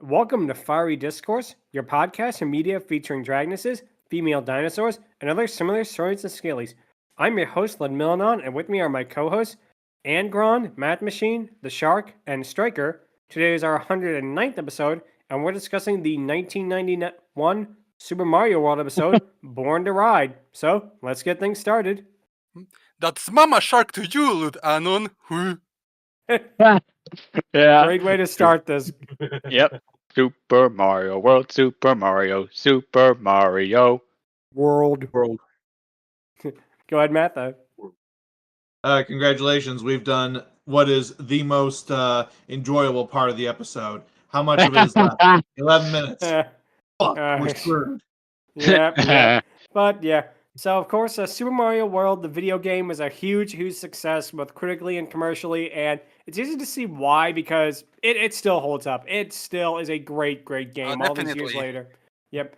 Welcome to Fiery Discourse, your podcast and media featuring dragonesses, female dinosaurs, and other similar saurians and scalies. I'm your host, Ludmillanon, and with me are my co-hosts, Angron, Mathmachine, the Shark, and Stryker. Today is our 109th episode, and we're discussing the 1991 Super Mario World episode, Born to Ride. So, let's get things started. That's Mama Shark to you, Ludmillanon. Yeah. Great way to start this. Yep. Super Mario World, Super Mario, Super Mario World. World. Go ahead, Matt. Congratulations. We've done what is the most enjoyable part of the episode. How much of it is left? 11 minutes. Fuck, we're screwed. Yeah. But yeah. So, of course, Super Mario World, the video game, was a huge success, both critically and commercially, and it's easy to see why, because it still holds up. It still is a great game all these years later. Yep.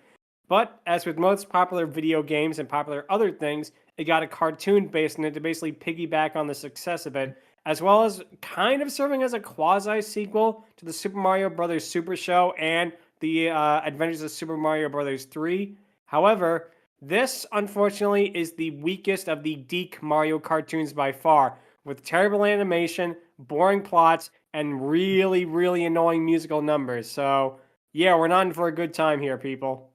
But, as with most popular video games and popular other things, it got a cartoon based in it to basically piggyback on the success of it, as well as kind of serving as a quasi-sequel to the Super Mario Bros. Super Show and the Adventures of Super Mario Bros. 3. However, this, unfortunately, is the weakest of the Deke Mario cartoons by far, with terrible animation, boring plots, and really annoying musical numbers. So, yeah, we're not in for a good time here, people.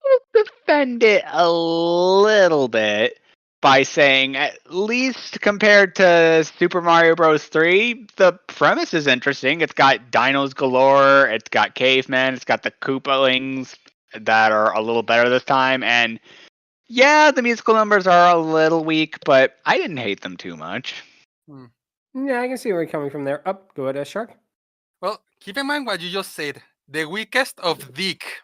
I'll defend it a little bit by saying, at least compared to Super Mario Bros. 3, the premise is interesting. It's got dinos galore, it's got cavemen, it's got the Koopalings that are a little better this time, and yeah, the musical numbers are a little weak, but I didn't hate them too much. Yeah, I can see where you're coming from there. Up, go ahead, Shark. Well, keep in mind what you just said. The weakest of Deke.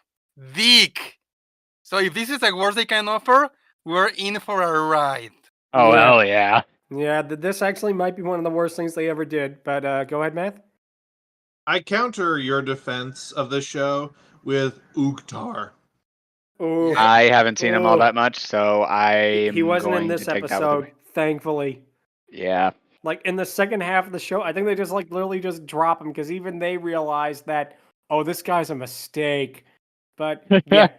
So if this is the worst they can offer, we're in for a ride. Oh, Yeah. hell yeah. Yeah, this actually might be one of the worst things they ever did, but go ahead, Matt. I counter your defense of the show with Oogtar. Ooh. I haven't seen him all that much, so He wasn't in this episode, thankfully. Yeah. Like, in the second half of the show, I think they just, literally just drop him, because even they realized that, oh, this guy's a mistake. But, yeah.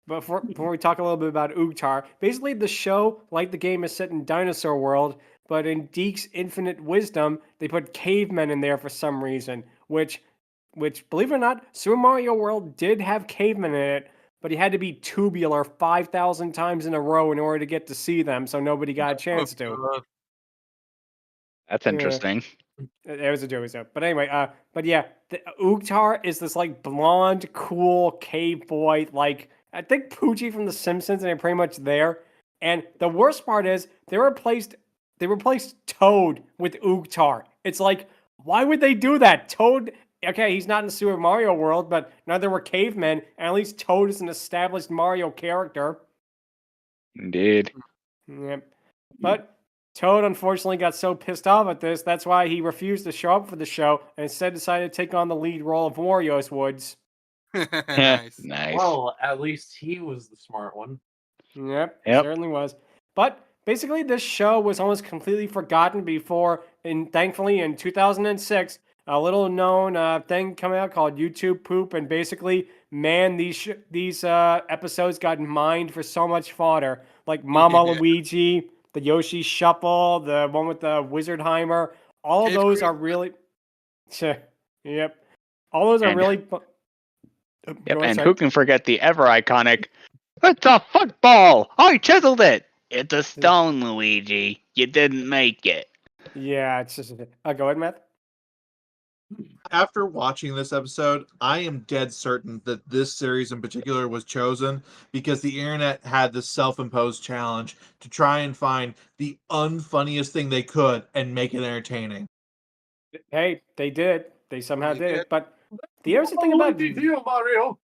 But before we talk a little bit about Oogtar, basically the show, like the game, is set in dinosaur world, but in Deke's infinite wisdom, they put cavemen in there for some reason, which, believe it or not, Super Mario World did have cavemen in it, but he had to be tubular 5,000 times in a row in order to get to see them, so nobody got a chance to. That's interesting. It was a joke. But anyway, but yeah, the Oogtar is this blonde, cool cave boy, I think Poochie from The Simpsons, and they're pretty much there. And the worst part is they replaced Toad with Oogtar. It's why would they do that? Toad, okay, he's not in Super Mario World, but neither were cavemen, and at least Toad is an established Mario character. Indeed. Yep. But Toad unfortunately got so pissed off at this, that's why he refused to show up for the show and instead decided to take on the lead role of Wario's Woods. Nice. Well, at least he was the smart one. Yep. Certainly was. But basically, this show was almost completely forgotten before, and thankfully in 2006, a little known thing coming out called YouTube Poop, and basically, man, these episodes got mined for so much fodder, like Mama Luigi, the Yoshi Shuffle, the one with the Wizardheimer. All of those are really, yep. All those are really. Yep, and who can forget the ever iconic, "It's a football! I chiseled it! It's a stone, Luigi. You didn't make it." Yeah, it's just... go ahead, Matt. After watching this episode, I am dead certain that this series in particular was chosen because the internet had this self-imposed challenge to try and find the unfunniest thing they could and make it entertaining. Hey, they did. They somehow did it, but the interesting thing about Mario.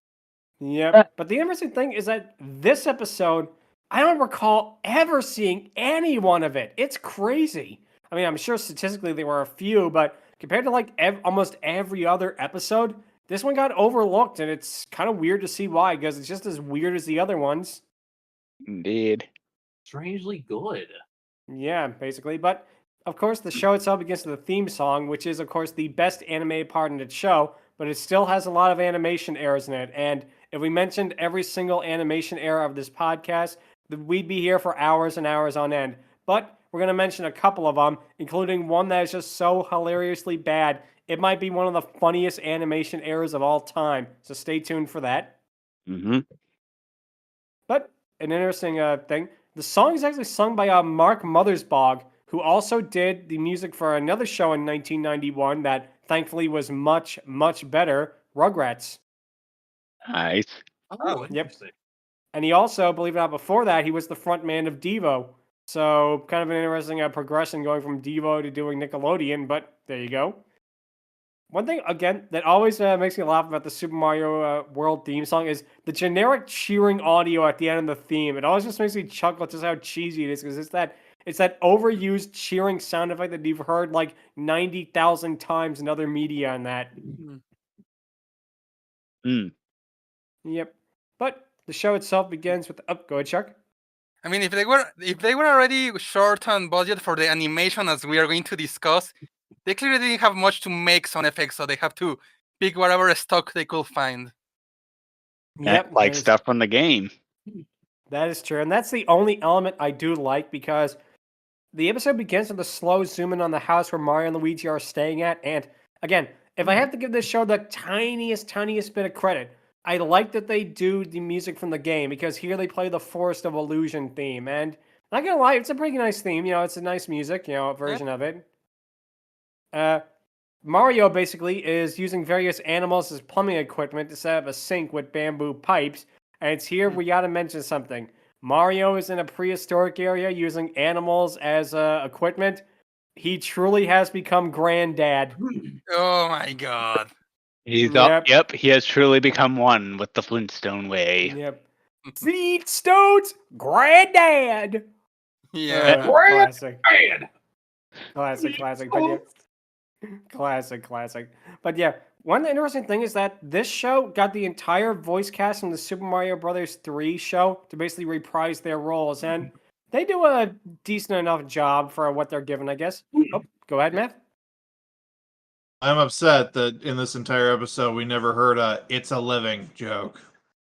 Yeah, but the interesting thing is that this episode, I don't recall ever seeing any one of it. It's crazy. I mean, I'm sure statistically there were a few, but compared to almost every other episode, this one got overlooked, and it's kind of weird to see why, because it's just as weird as the other ones. Indeed. Strangely good. Yeah, basically, but of course, the show itself begins with the theme song, which is, of course, the best animated part in its show, but it still has a lot of animation errors in it. And if we mentioned every single animation error of this podcast, we'd be here for hours and hours on end. But we're going to mention a couple of them, including one that is just so hilariously bad. It might be one of the funniest animation errors of all time. So stay tuned for that. Mm-hmm. But an interesting thing, the song is actually sung by Mark Mothersbaugh, who also did the music for another show in 1991 that thankfully was much, much better, Rugrats. Nice. Oh, Yep. interesting. And he also, believe it or not, before that, he was the front man of Devo. So kind of an interesting progression going from Devo to doing Nickelodeon, but there you go. One thing, again, that always makes me laugh about the Super Mario World theme song is the generic cheering audio at the end of the theme. It always just makes me chuckle just how cheesy it is, because it's that overused cheering sound effect that you've heard like 90,000 times in other media and that. Mm. Yep. But the show itself begins with... Oh, go ahead, Chuck. I mean, if they were already short on budget for the animation, as we are going to discuss, they clearly didn't have much to make sound effects, so they have to pick whatever stock they could find. Yep. Like that is- stuff from the game. That is true. And that's the only element I do like, because the episode begins with a slow zoom in on the house where Mario and Luigi are staying at. And again, if I have to give this show the tiniest bit of credit, I like that they do the music from the game, because here they play the Forest of Illusion theme. And not gonna lie, it's a pretty nice theme. You know, it's a nice music, you know, version of it. Mario basically is using various animals as plumbing equipment to set up a sink with bamboo pipes. And it's here we gotta mention something. Mario is in a prehistoric area using animals as equipment. He truly has become granddad. Oh my god. He's Yep. up. Yep, he has truly become one with the Flintstone way. Yep. Flintstones, granddad. Yeah. Classic. Man! Classic. But yeah. Classic. But yeah, one interesting thing is that this show got the entire voice cast from the Super Mario Brothers 3 show to basically reprise their roles, and they do a decent enough job for what they're given, I guess. Oh, go ahead, Matt. I'm upset that in this entire episode we never heard a "it's a living" joke.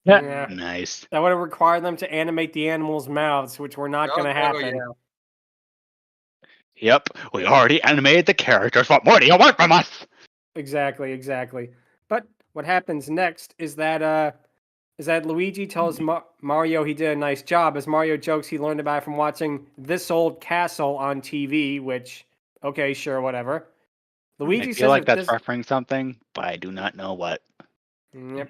Yeah. Nice. That would have required them to animate the animals' mouths, which were not going to happen. yeah. Yep, we already animated the characters. What more do you want from us? Exactly. But what happens next is that Luigi tells Mario he did a nice job. As Mario jokes he learned about it from watching This Old Castle on TV, which, okay, sure, whatever. Luigi I says feel like that that's referencing something, but I do not know what. Yep.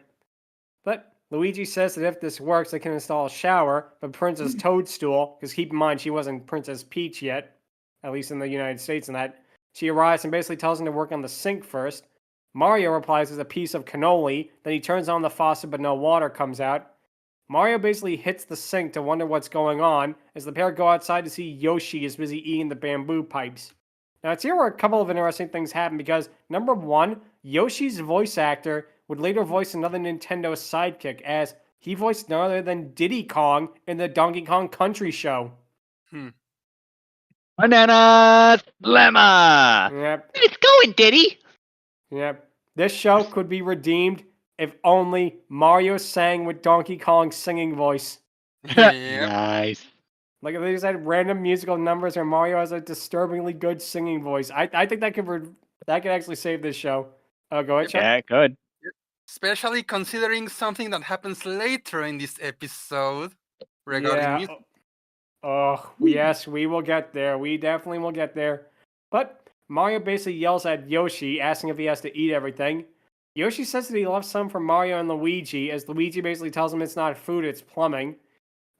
But Luigi says that if this works, they can install a shower, but Princess Toadstool, because keep in mind she wasn't Princess Peach yet, at least in the United States, and that she arrives and basically tells him to work on the sink first. Mario replies as a piece of cannoli, then he turns on the faucet but no water comes out. Mario basically hits the sink to wonder what's going on, as the pair go outside to see Yoshi is busy eating the bamboo pipes. Now it's here where a couple of interesting things happen, because number one, Yoshi's voice actor would later voice another Nintendo sidekick, as he voiced none other than Diddy Kong in the Donkey Kong Country show. Banana Lemma! Yep. It's going, Diddy! Yep. This show could be redeemed if only Mario sang with Donkey Kong's singing voice. Yep. Nice. Like if they just had random musical numbers where Mario has a disturbingly good singing voice. I think that could actually save this show. Go ahead, Chuck. Yeah, good. Especially considering something that happens later in this episode regarding Yeah. music. Oh, yes, we will get there. We definitely will get there. But Mario basically yells at Yoshi, asking if he has to eat everything. Yoshi says that he left some for Mario and Luigi, as Luigi basically tells him it's not food, it's plumbing.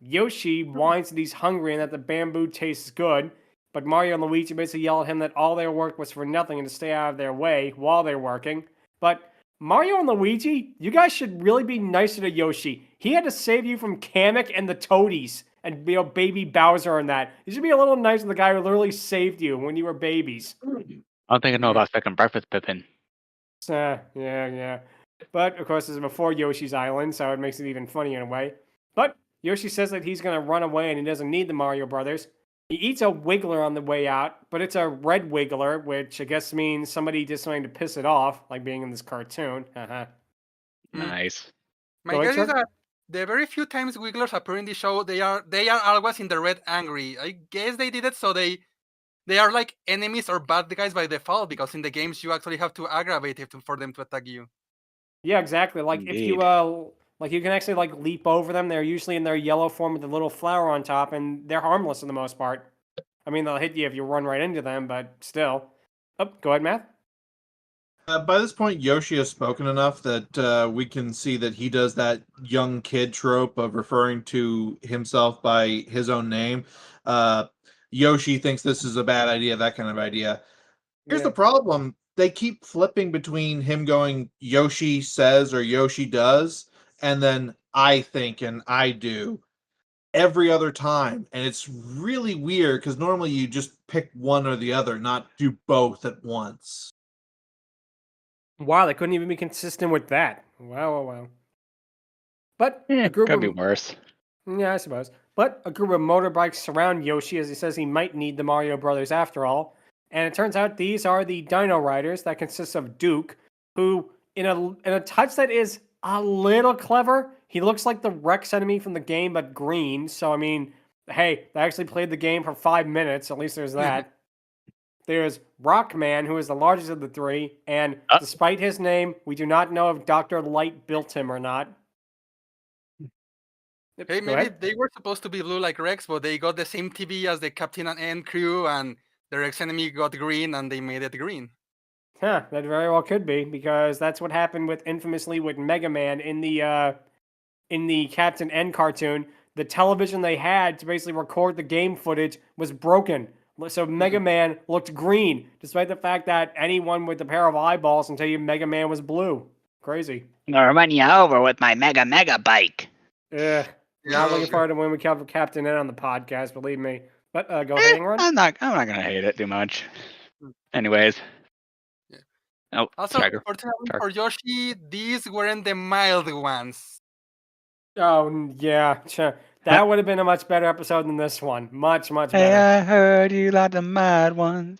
Yoshi whines that he's hungry and that the bamboo tastes good, but Mario and Luigi basically yell at him that all their work was for nothing and to stay out of their way while they're working. But Mario and Luigi, you guys should really be nicer to Yoshi. He had to save you from Kamek and the Toadies and baby Bowser and that. You should be a little nicer to the guy who literally saved you when you were babies. I don't think I know about second breakfast, Pippin. Yeah. But, of course, this is before Yoshi's Island, so it makes it even funnier in a way. But Yoshi says that he's going to run away and he doesn't need the Mario Brothers. He eats a wiggler on the way out, but it's a red wiggler, which I guess means somebody did something to piss it off, like being in this cartoon. Haha. Nice. My Go ahead, guess is Chuck. that the very few times Wigglers appear in the show, they are always in the red angry. I guess they did it so they are like enemies or bad guys by default, because in the games you actually have to aggravate it for them to attack you. Yeah, exactly. Like if you Indeed. like you can actually like leap over them. They're usually in their yellow form with a little flower on top, and they're harmless for the most part. I mean, they'll hit you if you run right into them, but still. Oh, go ahead, Matt. By this point, Yoshi has spoken enough that we can see that he does that young kid trope of referring to himself by his own name. Uh, Yoshi thinks this is a bad idea, that kind of idea. Here's Yeah. the problem. They keep flipping between him going Yoshi says or Yoshi does, and then I think and I do every other time. And it's really weird because normally you just pick one or the other, not do both at once. Wow, they couldn't even be consistent with that. Wow. But a group Could be of worse. yeah, I suppose. But a group of motorbikes surround Yoshi as he says he might need the Mario Brothers after all. And it turns out these are the Dino Riders that consists of Duke, who in a touch that is a little clever, he looks like the Rex enemy from the game but green. So I mean, hey, they actually played the game for 5 minutes. At least there's that. There's Rockman, who is the largest of the three, and despite his name, we do not know if Dr. Light built him or not. Yep, Hey, go maybe ahead. they were supposed to be blue like Rex, but they got the same TV as the Captain and crew, and the Rex enemy got green, and they made it green. Huh, that very well could be, because that's what happened with infamously with Mega Man in the Captain N cartoon. The television they had to basically record the game footage was broken. So Mega Man looked green, despite the fact that anyone with a pair of eyeballs can tell you Mega Man was blue. Crazy. I'm gonna run you over with my mega bike. Ugh. Not looking Yeah. forward to when we cover Captain N on the podcast, believe me. But go ahead, Angron. I'm not gonna hate it too much. Anyways. Yeah. Oh, Also, Stryker. fortunately Sorry. for Yoshi, these weren't the mild ones. Oh, yeah. Sure. That would have been a much better episode than this one. Much Hey, better. I heard you like the mad ones.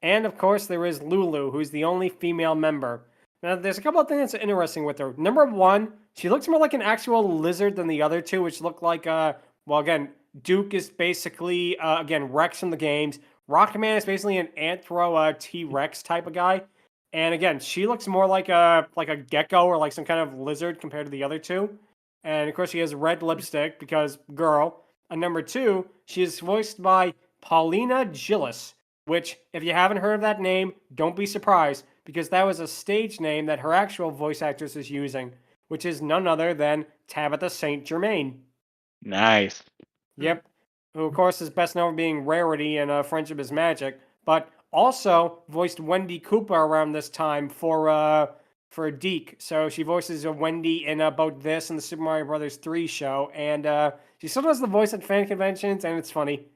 And of course, there is Lulu, who's the only female member. Now, there's a couple of things that's interesting with her. Number one, she looks more like an actual lizard than the other two, which look like, well, again, Duke is basically, again, Rex from the games. Rockman is basically an Anthro T-Rex type of guy. And again, she looks more like a gecko or like some kind of lizard compared to the other two. And of course, she has red lipstick because girl. And number two, she is voiced by Paulina Gillis, which, if you haven't heard of that name, don't be surprised, because that was a stage name that her actual voice actress is using, which is none other than Tabitha St. Germain. Nice. Yep. Who, of course, is best known for being Rarity in Friendship is Magic, but also voiced Wendy Cooper around this time for Deke. So she voices Wendy in both this and the Super Mario Brothers 3 show, and she still does the voice at fan conventions, and it's funny.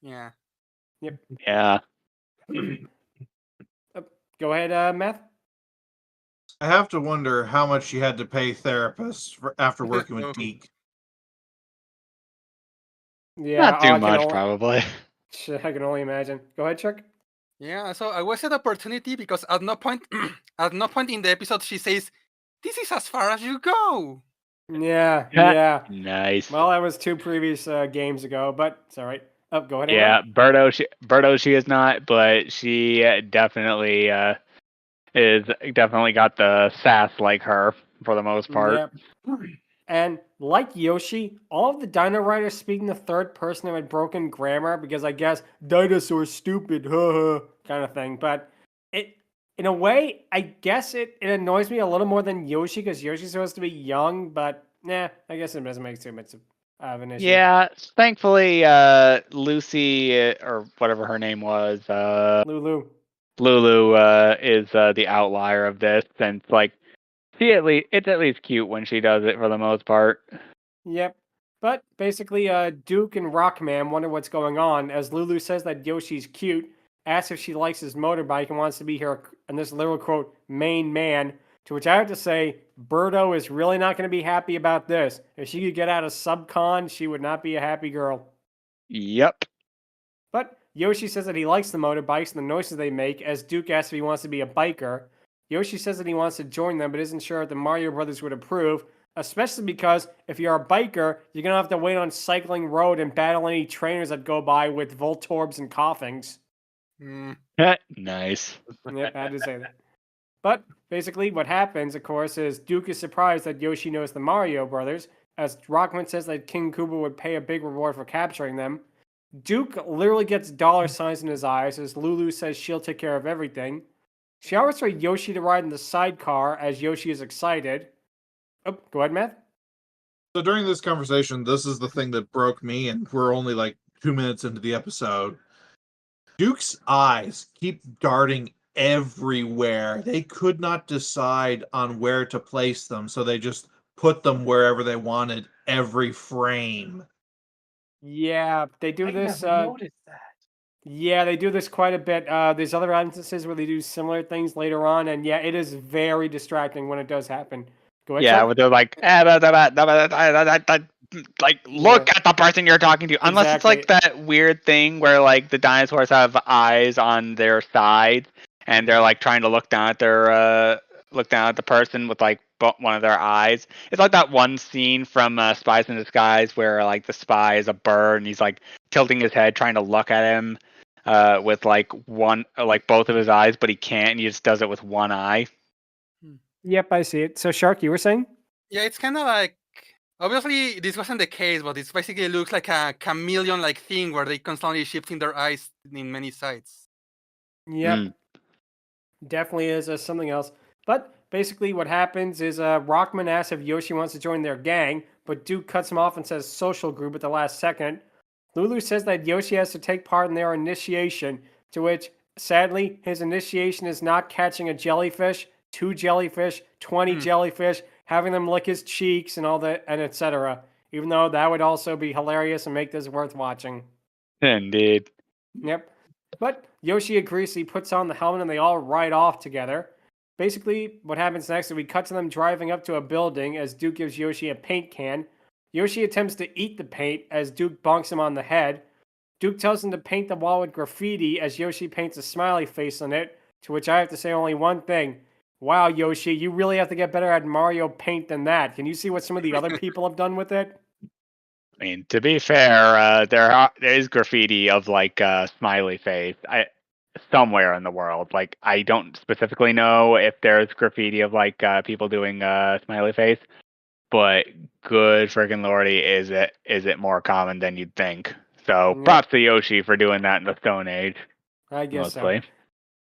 Yeah. Yep. Yeah. Go ahead, Math. I have to wonder how much she had to pay therapists after working with Deke. Yeah, Not too much, probably. I can only imagine. Go ahead, Chuck. Yeah, so I wasted opportunity because at no point in the episode she says, "This is as far as you go." Yeah. Nice. Well, that was 2 previous games ago, but it's all right. Oh, go ahead. Yeah, Birdo, she is not, but she definitely is definitely got the sass like her for the most part. Yep. And like Yoshi, all of the Dino Riders speak in the third person with broken grammar because I guess dinosaurs stupid, kind of thing. But it, in a way, I guess it annoys me a little more than Yoshi because Yoshi's supposed to be young, but I guess it doesn't make too much of an issue. Yeah, thankfully, Lucy or whatever her name was, Lulu. Lulu is the outlier of this, since like it's at least cute when she does it for the most part. Yep. But basically, Duke and Rockman wonder what's going on as Lulu says that Yoshi's cute, asks if she likes his motorbike and wants to be here, and this literal quote, main man. To which I have to say, Birdo is really not going to be happy about this. If she could get out of Subcon, she would not be a happy girl. Yep. But Yoshi says that he likes the motorbikes and the noises they make, as Duke asks if he wants to be a biker. Yoshi says that he wants to join them, but isn't sure if the Mario Brothers would approve, especially because if you're a biker, you're going to have to wait on Cycling Road and battle any trainers that go by with Voltorbs and Coughings. Nice. Yep, I had to say that. But basically, what happens, of course, is Duke is surprised that Yoshi knows the Mario Brothers, as Rockman says that King Koopa would pay a big reward for capturing them. Duke literally gets dollar signs in his eyes, as Lulu says she'll take care of everything. She offers for Yoshi to ride in the sidecar, as Yoshi is excited. Oh, go ahead, Matt. So during this conversation, this is the thing that broke me, and we're only like 2 minutes into the episode. Duke's eyes keep darting everywhere. They could not decide on where to place them, so they just put them wherever they wanted every frame. Yeah, they do I this. never noticed that. Yeah, they do this quite a bit. There's other instances where they do similar things later on, and yeah, it is very distracting when it does happen. Go ahead. Yeah, Chuck. where they're like, like look at the person you're talking to. Unless it's like that weird thing where like the dinosaurs have eyes on their sides, and they're like trying to look down at the person with like one of their eyes. It's like that one scene from Spies in Disguise where like the spy is a bird and he's like tilting his head trying to look at him with like both of his eyes, but he can't. And he just does it with one eye. Yep, I see it. So, Shark, you were saying? Yeah, it's kind of like, obviously this wasn't the case, but it basically looks like a chameleon-like thing where they constantly shifting their eyes in many sides. Yep. Definitely is something else. But basically what happens is Rockman asks if Yoshi wants to join their gang, but Duke cuts him off and says social group at the last second. Lulu says that Yoshi has to take part in their initiation, to which, sadly, his initiation is not catching a jellyfish, 2 jellyfish, 20 jellyfish, having them lick his cheeks and all that, and etc. Even though that would also be hilarious and make this worth watching. Indeed. Yep. But Yoshi agrees, he puts on the helmet and they all ride off together. Basically, what happens next is we cut to them driving up to a building as Duke gives Yoshi a paint can. Yoshi attempts to eat the paint as Duke bonks him on the head. Duke tells him to paint the wall with graffiti as Yoshi paints a smiley face on it, to which I have to say only one thing. Wow, Yoshi, you really have to get better at Mario Paint than that. Can you see what some of the other people have done with it? I mean, to be fair, there is graffiti of like smiley face somewhere in the world. Like, I don't specifically know if there's graffiti of like people doing smiley face, but good friggin' lordy, is it more common than you'd think? So props to Yoshi for doing that in the Stone Age. I guess mostly. so.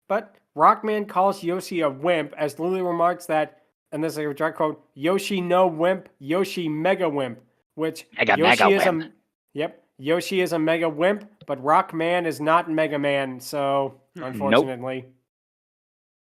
But Rockman calls Yoshi a wimp as Lulu remarks that, and this is a direct quote, Yoshi no wimp, Yoshi mega wimp, which Yoshi is wimp. Yoshi is a mega wimp, but Rockman is not Mega Man, so unfortunately.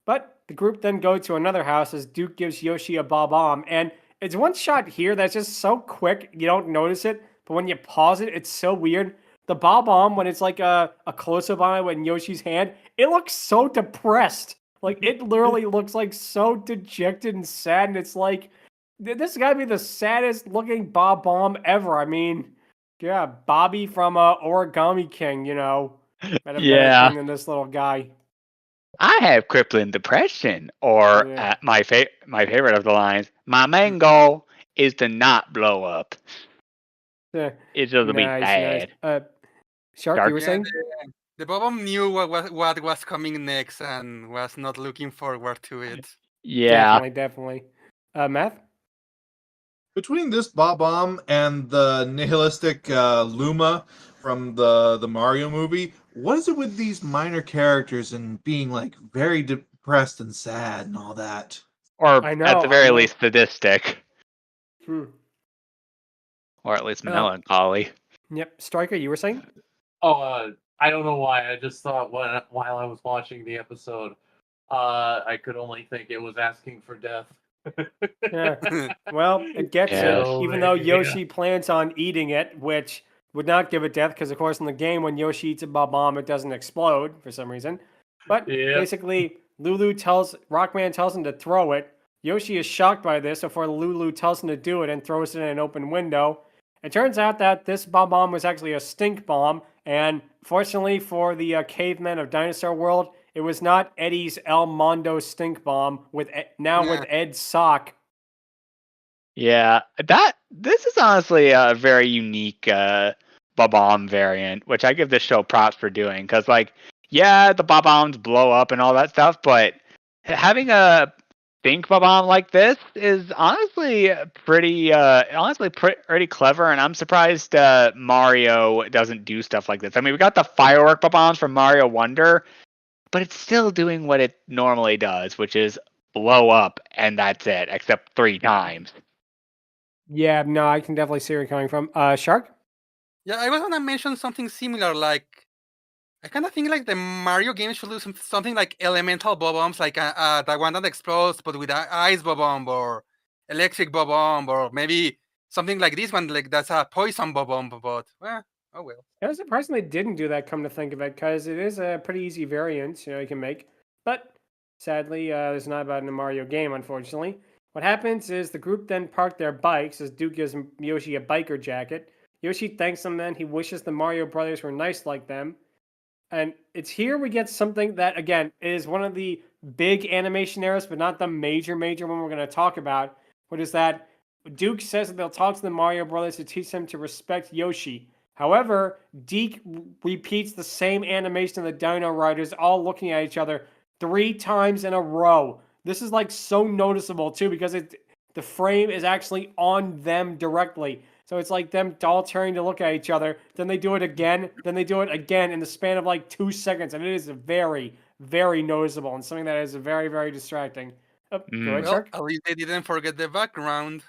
But the group then go to another house as Duke gives Yoshi a bob-omb, and it's one shot here that's just so quick you don't notice it, but when you pause it, it's so weird. The bob-omb, when it's like a close-up on it in Yoshi's hand, it looks so depressed. Like, it literally looks like so dejected and sad, and it's like, this has got to be the saddest looking bob-omb ever. I mean, yeah, Bobby from Origami King, you know. Better thing than this little guy. I have crippling depression, or my favorite of the lines, my main goal is to not blow up. It's just to be bad. Nice. Shark, you were saying? The Bob knew what was coming next and was not looking forward to it. Yeah. Definitely. Math? Between this bob-omb and the nihilistic Luma from the Mario movie, what is it with these minor characters and being like very depressed and sad and all that? Or at the very least sadistic. Or at least melancholy. Yep. Stryker, you were saying? Oh, I don't know why. I just thought while I was watching the episode, I could only think it was asking for death. Yeah. Well, it gets it, even though Yoshi plans on eating it, which would not give it death, because of course in the game when Yoshi eats a bob-omb, it doesn't explode for some reason. But basically, Rockman tells him to throw it. Yoshi is shocked by this, so Lulu tells him to do it and throws it in an open window. It turns out that this bomb was actually a stink bomb, and fortunately for the cavemen of Dinosaur World, it was not Eddie's El Mondo stink bomb with Yeah. Ed's sock. Yeah, this is honestly a very unique bomb variant, which I give this show props for doing. Because, like, yeah, the bombs blow up and all that stuff, but having a think bomb like this is honestly pretty clever, and I'm surprised Mario doesn't do stuff like this. I mean, we got the firework bombs from Mario Wonder, but it's still doing what it normally does, which is blow up, and that's it, except 3 times. Yeah, no, I can definitely see where you're coming from. Shark? Yeah, I was gonna mention something similar. Like, I kind of think like the Mario games should do something like elemental bombs, like the one that explodes, but with an ice bomb or electric bomb, or maybe something like this one, like that's a poison bomb. But well, oh well. I was surprised they didn't do that, come to think of it, because it is a pretty easy variant, you can make. But sadly, there's not about in a Mario game, unfortunately. What happens is the group then park their bikes as Duke gives Yoshi a biker jacket. Yoshi thanks them then. He wishes the Mario brothers were nice like them. And it's here we get something that, again, is one of the big animation errors, but not the major one we're going to talk about, which is that Duke says that they'll talk to the Mario brothers to teach them to respect Yoshi. However, Deke repeats the same animation of the Dino Riders all looking at each other 3 times in a row. This is like so noticeable too because the frame is actually on them directly. So it's like them all turning to look at each other. Then they do it again. Then they do it again in the span of like 2 seconds. And it is very, very noticeable and something that is very, very distracting. Go ahead, Well, Shark. at least they didn't forget the background.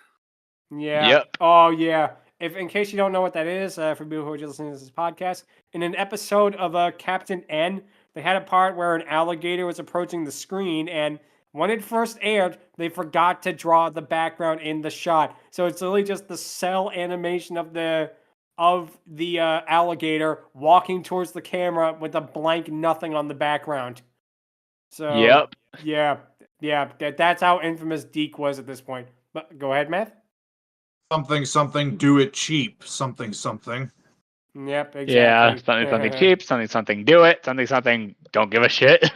Yeah. Yep. Oh, yeah. In case you don't know what that is, for people who are just listening to this podcast, in an episode of Captain N, they had a part where an alligator was approaching the screen, and when it first aired, they forgot to draw the background in the shot. So it's literally just the cell animation of the alligator walking towards the camera with a blank nothing on the background. So Yep. yeah, that's how infamous Deke was at this point. But go ahead, Matt. Something, do it cheap. Something. Yep, exactly. Yeah, something cheap, something do it, something don't give a shit.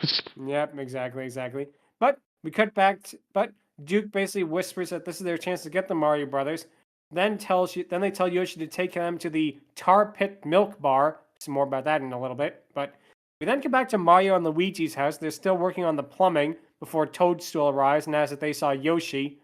Yep, exactly. But we cut back. But Duke basically whispers that this is their chance to get the Mario Brothers. Then they tell Yoshi to take them to the Tar Pit Milk Bar. Some more about that in a little bit. But we then come back to Mario and Luigi's house. They're still working on the plumbing before Toadstool arrives and asks that they saw Yoshi.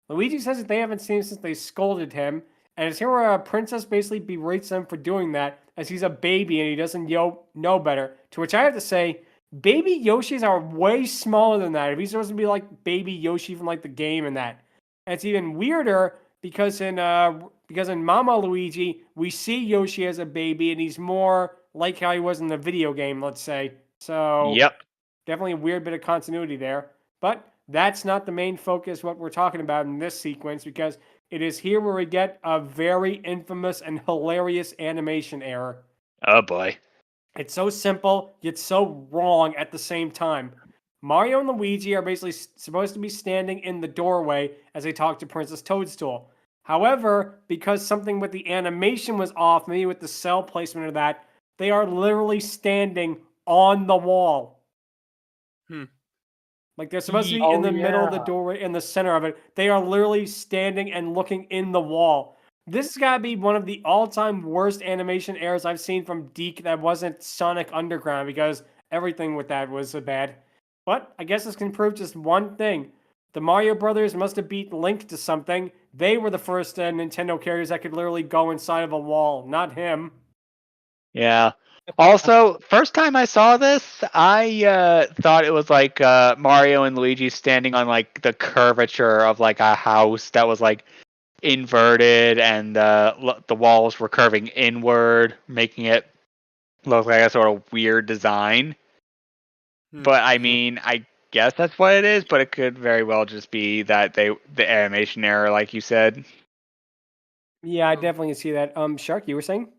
Luigi says that they haven't seen him since they scolded him. And it's here where a princess basically berates them for doing that, as he's a baby and he doesn't know better. To which I have to say, baby Yoshis are way smaller than that. If he's supposed to be like baby Yoshi from like the game and that. And it's even weirder because in Mama Luigi, we see Yoshi as a baby and he's more like how he was in the video game, let's say. So Yep. definitely a weird bit of continuity there. But that's not the main focus what we're talking about in this sequence, because it is here where we get a very infamous and hilarious animation error. Oh boy. It's so simple, yet so wrong at the same time. Mario and Luigi are basically supposed to be standing in the doorway as they talk to Princess Toadstool. However, because something with the animation was off, maybe with the cell placement of that, they are literally standing on the wall. Like they're supposed to be in the middle of the doorway, in the center of it. They are literally standing and looking in the wall. This has got to be one of the all-time worst animation errors I've seen from Deke that wasn't Sonic Underground, because everything with that was so bad. But I guess this can prove just one thing. The Mario Brothers must have beat Link to something. They were the first Nintendo characters that could literally go inside of a wall, not him. Yeah. Also, first time I saw this, I thought it was like Mario and Luigi standing on like the curvature of like a house that was like inverted, and the walls were curving inward, making it look like a sort of weird design. But I mean, I guess that's what it is, but it could very well just be that the animation error, like you said. Yeah, I definitely see that. Shark, you were saying?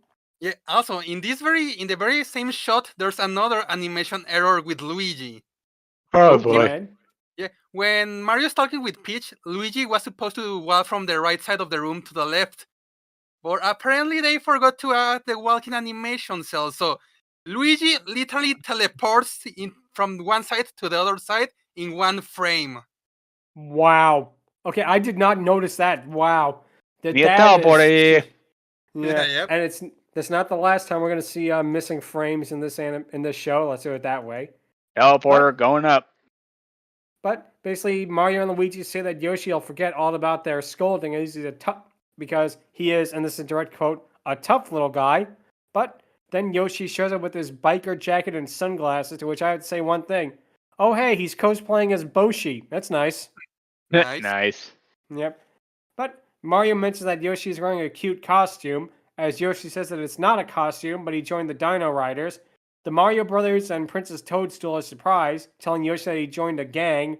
Yeah. Also, in the very same shot, there's another animation error with Luigi. Oh Go boy. ahead. Yeah. When Mario's talking with Peach, Luigi was supposed to walk from the right side of the room to the left. But apparently they forgot to add the walking animation cell. So Luigi literally teleports from one side to the other side in one frame. Wow. Okay, I did not notice that. Wow. You That teleported. is yeah, Yep. and it's not the last time we're gonna see missing frames in this show. Let's do it that way. Teleporter going up. But basically, Mario and Luigi say that Yoshi will forget all about their scolding, and he's a tough because he is, and this is a direct quote, a tough little guy. But then Yoshi shows up with his biker jacket and sunglasses, to which I would say one thing: oh hey, he's cosplaying as Boshi. That's nice. Nice. Nice. Yep. But Mario mentions that Yoshi is wearing a cute costume, as Yoshi says that it's not a costume, but he joined the Dino Riders. The Mario Brothers and Princess Toadstool are surprised, telling Yoshi that he joined a gang.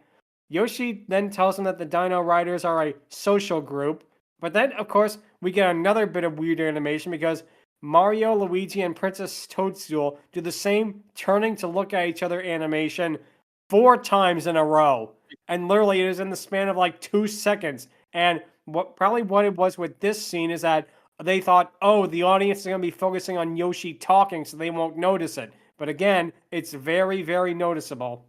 Yoshi then tells him that the Dino Riders are a social group. But then, of course, we get another bit of weird animation because Mario, Luigi, and Princess Toadstool do the same turning to look at each other animation 4 times in a row. And literally, it is in the span of like 2 seconds. And what it was with this scene is that they thought, oh, the audience is going to be focusing on Yoshi talking, so they won't notice it. But again, it's very, very noticeable.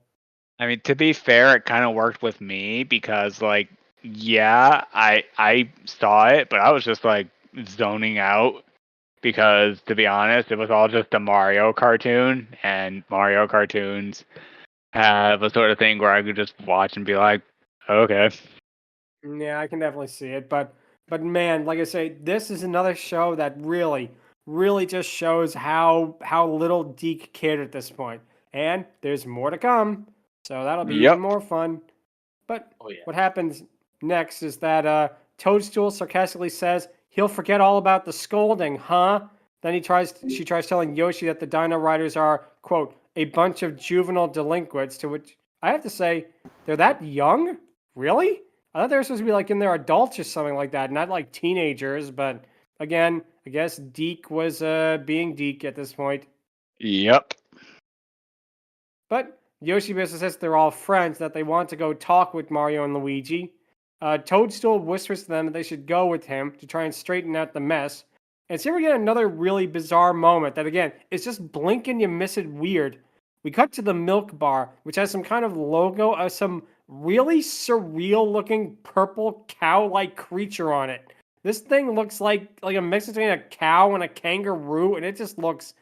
I mean, to be fair, it kind of worked with me because, like, yeah, I saw it, but I was just like zoning out because, to be honest, it was all just a Mario cartoon, and Mario cartoons have a sort of thing where I could just watch and be like, okay. Yeah, I can definitely see it. But man, like I say, this is another show that really, really just shows how little Deke cared at this point. And there's more to come. So that'll be Yep. even more fun. But Oh, yeah. what happens next is that Toadstool sarcastically says he'll forget all about the scolding, huh? Then she tries telling Yoshi that the Dino Riders are, quote, a bunch of juvenile delinquents, to which I have to say, they're that young? Really? I thought they were supposed to be like in their adults or something like that, not like teenagers, but again, I guess Deke was being Deke at this point. Yep. But Yoshi basically says they're all friends, that they want to go talk with Mario and Luigi. Toadstool whispers to them that they should go with him to try and straighten out the mess. And so here we get another really bizarre moment that, again, is just blink and you miss it weird. We cut to the milk bar, which has some kind of logo of some really surreal looking purple cow-like creature on it. This thing looks like a mix between a cow and a kangaroo, and it just looks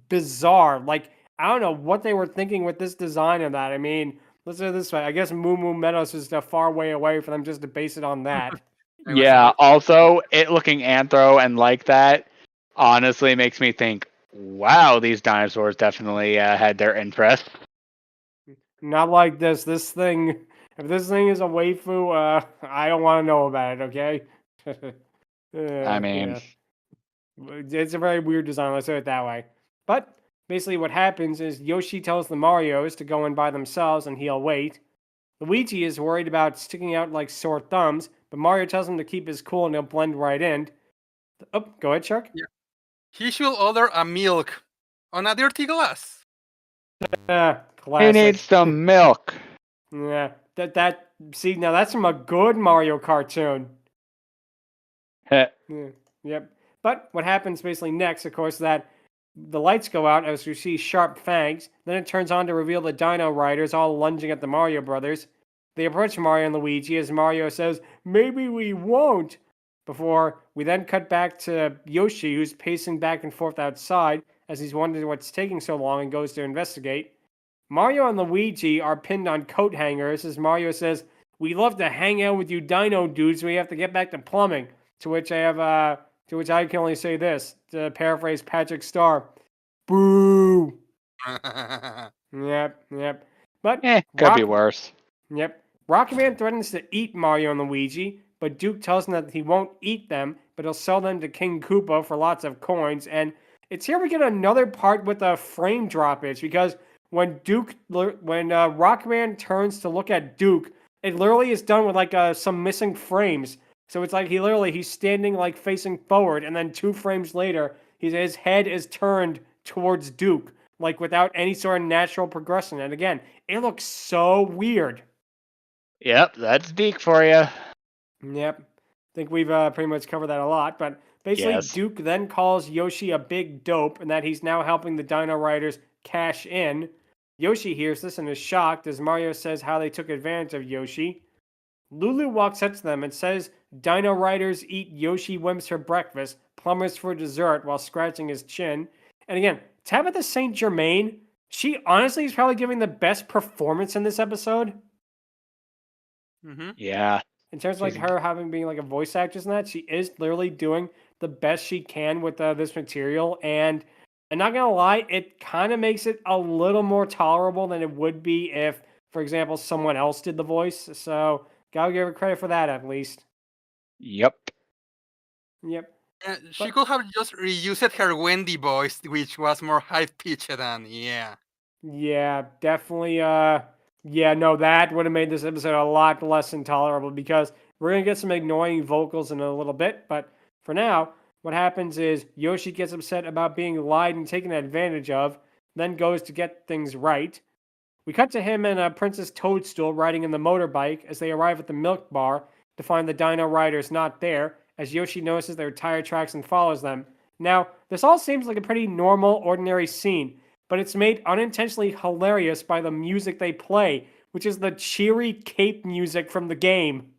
bizarre. Like, I don't know what they were thinking with this design of that. I mean, let's say it this way. I guess Moo Moo Meadows is a far way away for them just to base it on that. Yeah, also, it looking anthro and like that honestly makes me think, wow, these dinosaurs definitely had their interest. Not like this. This thing, if this thing is a waifu, I don't want to know about it, okay? I mean, yeah. It's a very weird design, let's say it that way. But basically what happens is Yoshi tells the Marios to go in by themselves and he'll wait. Luigi is worried about sticking out like sore thumbs, but Mario tells him to keep his cool and he'll blend right in. Oh, go ahead, Shark. Yeah. He should order a milk on a dirty glass. he Classic. needs some milk. Yeah, see, now that's from a good Mario cartoon. Heh. Yeah, yep. But what happens basically next, of course, is that the lights go out as we see sharp fangs. Then it turns on to reveal the Dino Riders all lunging at the Mario Brothers. They approach Mario and Luigi as Mario says, "Maybe we won't." Before we then cut back to Yoshi, who's pacing back and forth outside as he's wondering what's taking so long and goes to investigate. Mario and Luigi are pinned on coat hangers as Mario says, "We love to hang out with you dino dudes, we have to get back to plumbing." To which I can only say this, to paraphrase Patrick Star. Boo! Yep. But Could be worse. Yep. Rockman threatens to eat Mario and Luigi, but Duke tells him that he won't eat them, but he'll sell them to King Koopa for lots of coins. And it's here we get another part with a frame droppage, because when Rockman turns to look at Duke, it literally is done with like some missing frames. So it's like he's standing like facing forward, and then 2 frames later, his head is turned towards Duke, like without any sort of natural progression. And again, it looks so weird. Yep, that's Deke for you. Yep. think we've pretty much covered that a lot. But basically, Yes. Duke then calls Yoshi a big dope and that he's now helping the Dino Riders cash in. Yoshi hears this and is shocked as Mario says how they took advantage of Yoshi. Lulu walks up to them and says Dino Riders eat Yoshi Wimps for breakfast, plumbers for dessert while scratching his chin. And again, Tabitha St. Germain, she honestly is probably giving the best performance in this episode. Mm-hmm. Yeah. In terms of like She's- her having being like a voice actress and that, she is literally doing the best she can with this material. And I'm not gonna lie, it kind of makes it a little more tolerable than it would be if, for example, someone else did the voice. So gotta give her credit for that at least. Yep. Yep. Yeah, she But- could have just reused her Wendy voice, which was more high pitched than Yeah, definitely. Yeah, no, that would have made this episode a lot less intolerable because we're gonna get some annoying vocals in a little bit. But for now, what happens is Yoshi gets upset about being lied and taken advantage of, then goes to get things right. We cut to him and Princess Toadstool riding in the motorbike as they arrive at the milk bar to find the Dino Riders not there, as Yoshi notices their tire tracks and follows them. Now, this all seems like a pretty normal, ordinary scene, but it's made unintentionally hilarious by the music they play, which is the cheery cape music from the game.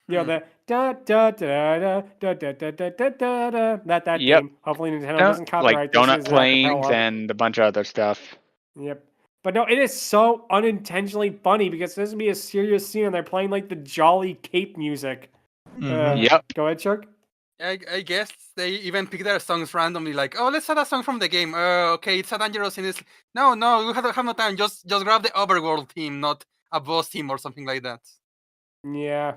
You know, the da da da da da da da da da da da that Yep. game. Hopefully Nintendo doesn't copyright Like this. donut as a planes cappella. and a bunch of other stuff. Yep. But no, it is so unintentionally funny because this would be a serious scene and they're playing like the jolly cape music. Mhm. Yep. Go ahead, Shirk. I guess they even pick their songs randomly, like, oh, let's add a song from the game. Okay, it's a dangerous scene. No, we have no time. Just grab the Overworld theme, not a boss theme or something like that. Yeah.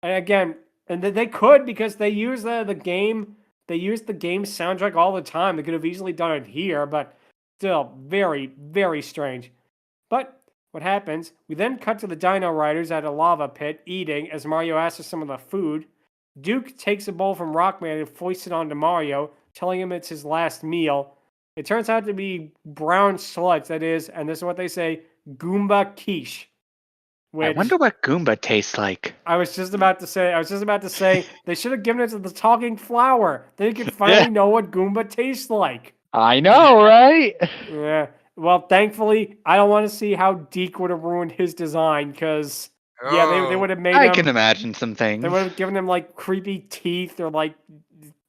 And again, and they could because they use the game. They use the game soundtrack all the time. They could have easily done it here, but still very, very strange. But what happens? We then cut to the Dino Riders at a lava pit eating as Mario asks for some of the food. Duke takes a bowl from Rockman and foists it onto Mario, telling him it's his last meal. It turns out to be brown sludge, that is, and this is what they say, Goomba quiche. I Which wonder what Goomba tastes like. I was just about to say they should have given it to the talking flower. Then you could finally know what Goomba tastes like. I know, right? Yeah. Well, thankfully, I don't want to see how Deke would have ruined his design because yeah, they would have made I him. can imagine some things. They would have given him like creepy teeth or like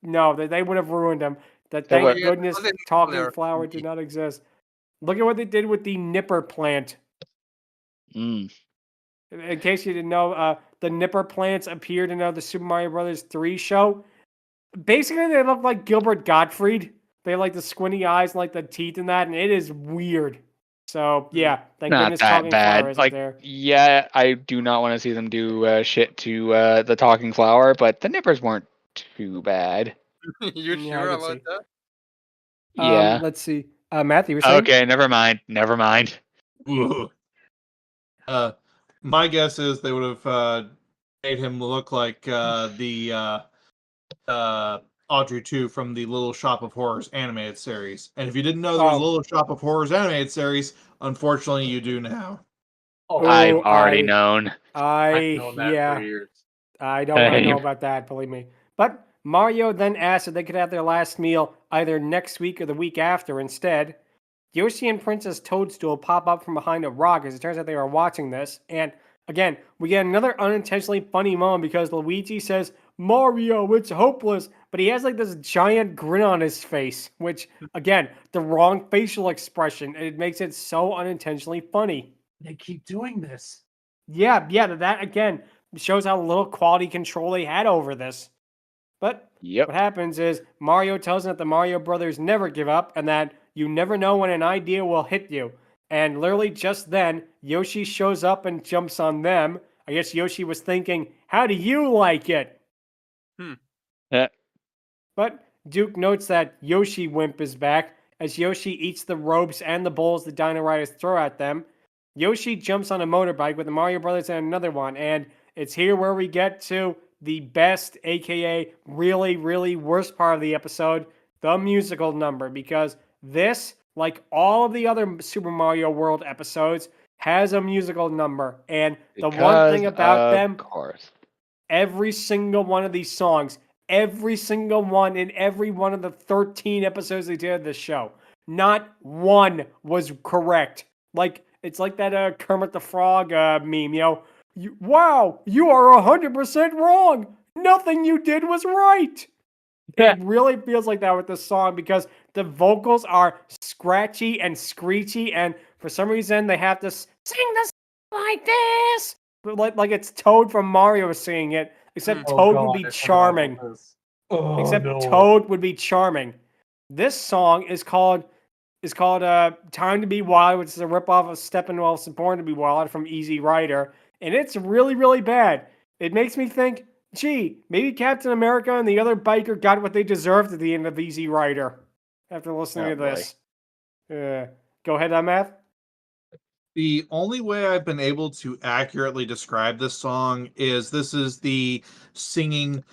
no, they would have ruined him. That They thank would- goodness Yeah, talking they're flower creepy. did not exist. Look at what they did with the Nipper plant. Mm. In case you didn't know, the Nipper plants appeared in the Super Mario Brothers 3 show. Basically, they look like Gilbert Gottfried. They have like the squinty eyes and like the teeth and that, and it is weird. So yeah, thank Not goodness that talking flower bad. isn't Like, there. yeah, I do not want to see them do shit to the talking flower, but the nippers weren't too bad. You Yeah, I sure could about see. that? Yeah. Let's see. Matthew, you were saying? Okay, never mind. Never mind. Ugh. My guess is they would have made him look like the Audrey 2 from the Little Shop of Horrors animated series. And if you didn't know there was a Oh. Little Shop of Horrors animated series, unfortunately you do now. Oh, I've Oh, already known. I've known that yeah. for years. I don't want to know Same. about that, believe me. But Mario then asked if they could have their last meal either next week or the week after instead. Yoshi and Princess Toadstool pop up from behind a rock as it turns out they were watching this. And again, we get another unintentionally funny moment because Luigi says, Mario, it's hopeless. But he has like this giant grin on his face, which, again, the wrong facial expression. And it makes it so unintentionally funny. They keep doing this. Yeah, that again shows how little quality control they had over this. But Yep. what happens is Mario tells them that the Mario Brothers never give up and that you never know when an idea will hit you. And literally just then, Yoshi shows up and jumps on them. I guess Yoshi was thinking, how do you like it? Yeah. But Duke notes that Yoshi Wimp is back as Yoshi eats the ropes and the bowls the Dino Riders throw at them. Yoshi jumps on a motorbike with the Mario Brothers and another one, and it's here where we get to the best, aka really, really worst part of the episode, the musical number, because this, like all of the other Super Mario World episodes, has a musical number. And the one thing about them, Of course. Every single one of these songs, every single one in every one of the 13 episodes they did of this show, not one was correct. Like, it's like that Kermit the Frog meme, wow, you are 100% wrong. Nothing you did was right. It really feels like that with this song because the vocals are scratchy and screechy, and for some reason they have to sing this like this. But like it's Toad from Mario singing it, except Oh, Toad God, would be I forgot charming. about this. Oh, Except no. Toad would be charming. This song is called Time to Be Wild, which is a ripoff of Steppenwolf's Born to Be Wild from Easy Rider, and it's really, really bad. It makes me think, gee, maybe Captain America and the other biker got what they deserved at the end of Easy Rider after listening to this. Go ahead, Math. The only way I've been able to accurately describe this song is this is the singing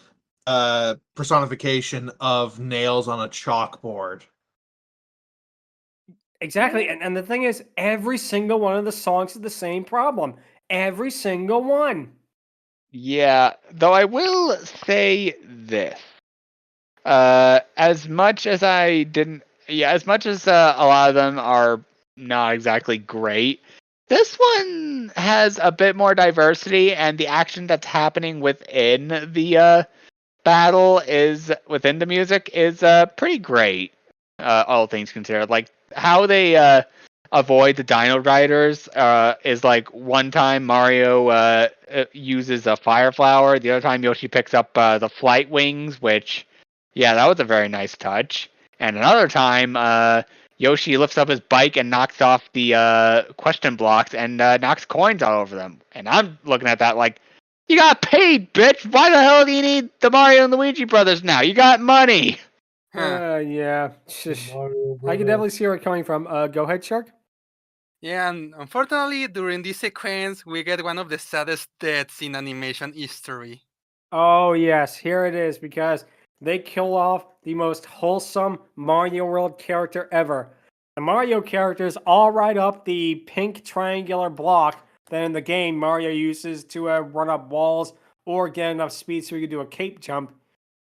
personification of nails on a chalkboard. Exactly, and the thing is, every single one of the songs is the same problem. Every single one. Yeah, though I will say this. As much as as much as a lot of them are not exactly great, this one has a bit more diversity, and the action that's happening within the battle within the music is pretty great. All things considered, like how they avoid the Dino Riders is like one time Mario uses a fire flower, the other time Yoshi picks up the flight wings, which that was a very nice touch. And another time Yoshi lifts up his bike and knocks off the question blocks and knocks coins all over them. And I'm looking at that like, you got paid, bitch! Why the hell do you need the Mario and Luigi brothers now? You got money! Yeah. I can definitely see where it's coming from. Go ahead, Shark. Yeah, and unfortunately, during this sequence, we get one of the saddest deaths in animation history. Oh, yes, here it is, because they kill off the most wholesome Mario World character ever. The Mario characters all ride up the pink triangular block that in the game Mario uses to run up walls or get enough speed so he can do a cape jump.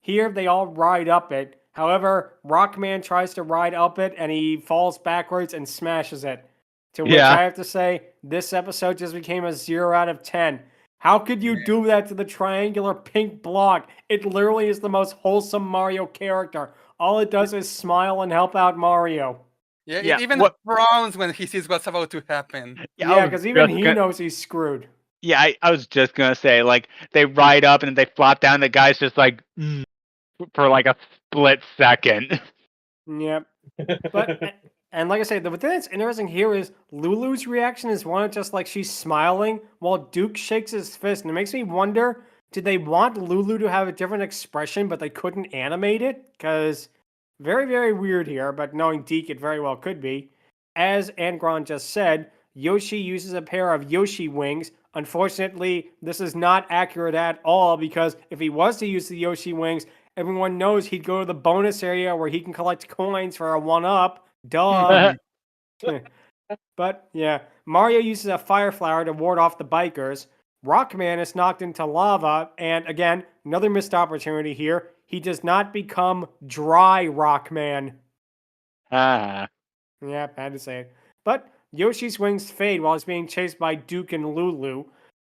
Here, they all ride up it. However, Rockman tries to ride up it and he falls backwards and smashes it. To which I have to say, this episode just became a 0 out of 10. How could you do that to the triangular pink block? It literally is the most wholesome Mario character. All it does is smile and help out Mario. Yeah, Yeah, it even what- frowns when he sees what's about to happen. Yeah, because even he knows he's screwed. Yeah, I was just gonna say, like, they ride up and then they flop down, the guy's just like, for like a split second. Yep. But and like I said, the thing that's interesting here is Lulu's reaction is one of just like she's smiling while Duke shakes his fist, and it makes me wonder: did they want Lulu to have a different expression, but they couldn't animate it? Because very, very weird here. But knowing Deke, it very well could be. As Angron just said, Yoshi uses a pair of Yoshi wings. Unfortunately, this is not accurate at all because if he was to use the Yoshi wings, everyone knows he'd go to the bonus area where he can collect coins for a 1-up. Duh. But yeah, Mario uses a fire flower to ward off the bikers. Rockman is knocked into lava, and again, another missed opportunity here. He does not become dry Rockman. Ah. Yeah, had to say it. But Yoshi's wings fade while he's being chased by Duke and Lulu.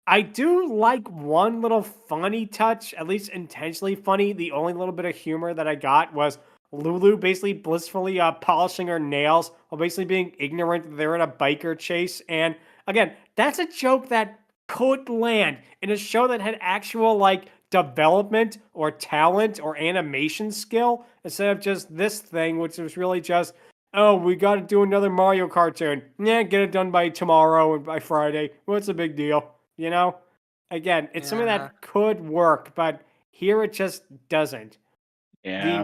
I do like one little funny touch, at least intentionally funny. The only little bit of humor that I got was Lulu basically blissfully polishing her nails while basically being ignorant that they're in a biker chase. And again, that's a joke that could land in a show that had actual like development or talent or animation skill instead of just this thing, which was really just, oh, we got to do another Mario cartoon. Yeah, get it done by tomorrow and by Friday. What's the big deal? You know? Again, it's something that could work, but here it just doesn't. Yeah.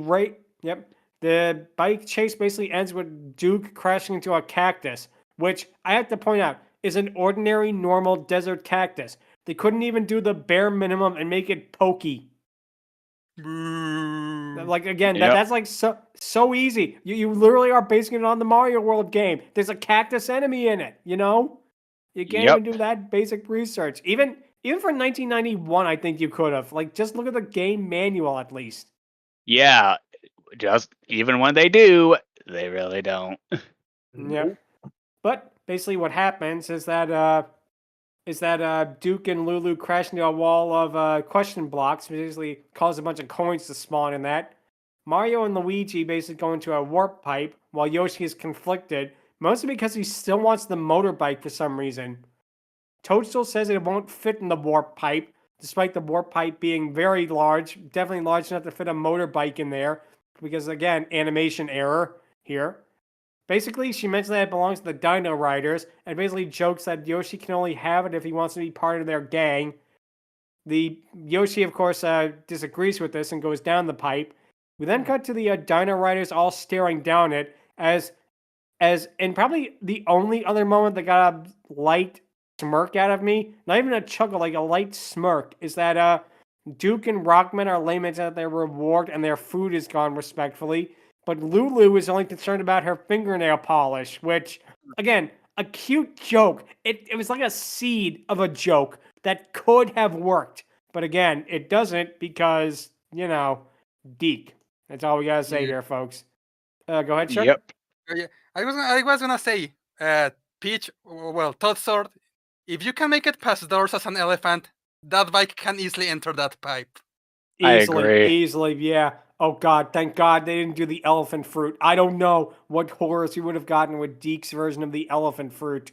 The bike chase basically ends with Duke crashing into a cactus, which I have to point out is an ordinary, normal desert cactus. They couldn't even do the bare minimum and make it pokey. Like again, that's like so easy. You literally are basing it on the Mario World game. There's a cactus enemy in it, you know? You can't even do that basic research. Even even for 1991, I think you could have. Like, just look at the game manual at least. Yeah, just even when they do, they really don't. Yep. But basically, what happens is that Duke and Lulu crash into a wall of question blocks, basically cause a bunch of coins to spawn in that. Mario and Luigi basically go into a warp pipe while Yoshi is conflicted, mostly because he still wants the motorbike for some reason. Toadstool says it won't fit in the warp pipe, despite the warp pipe being very large, definitely large enough to fit a motorbike in there, because again, animation error here. Basically, she mentions that it belongs to the Dino Riders, and basically jokes that Yoshi can only have it if he wants to be part of their gang. The Yoshi, of course, disagrees with this and goes down the pipe. We then cut to the Dino Riders all staring down it, as and probably the only other moment that got a light smirk out of me, not even a chuckle, like a light smirk, is that Duke and Rockman are lamenting at their reward and their food is gone respectfully. But Lulu is only concerned about her fingernail polish, which, again, a cute joke. It was like a seed of a joke that could have worked. But again, it doesn't because, Deke. That's all we gotta say here, folks. Go ahead, Chuck. Yep. Yeah, I was gonna say, Peach. Well, Toad Sword. If you can make it past doors as an elephant, that bike can easily enter that pipe. I Easily, agree. easily, yeah. Oh God, thank God they didn't do the elephant fruit. I don't know what horrors we would have gotten with Deke's version of the elephant fruit.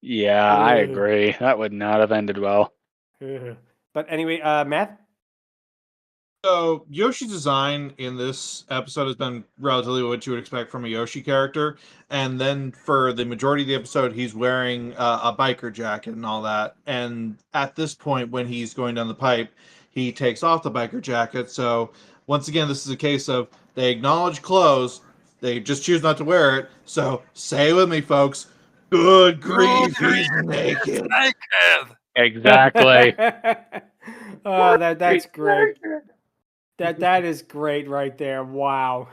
Yeah, I Ugh. agree. That would not have ended well. But anyway, Matt? So Yoshi's design in this episode has been relatively what you would expect from a Yoshi character, and then for the majority of the episode, he's wearing a biker jacket and all that. And at this point, when he's going down the pipe, he takes off the biker jacket. So once again, this is a case of they acknowledge clothes, they just choose not to wear it. So say it with me, folks. Good grief, he's naked. Naked. Exactly. Oh, that's great. That is great right there. Wow.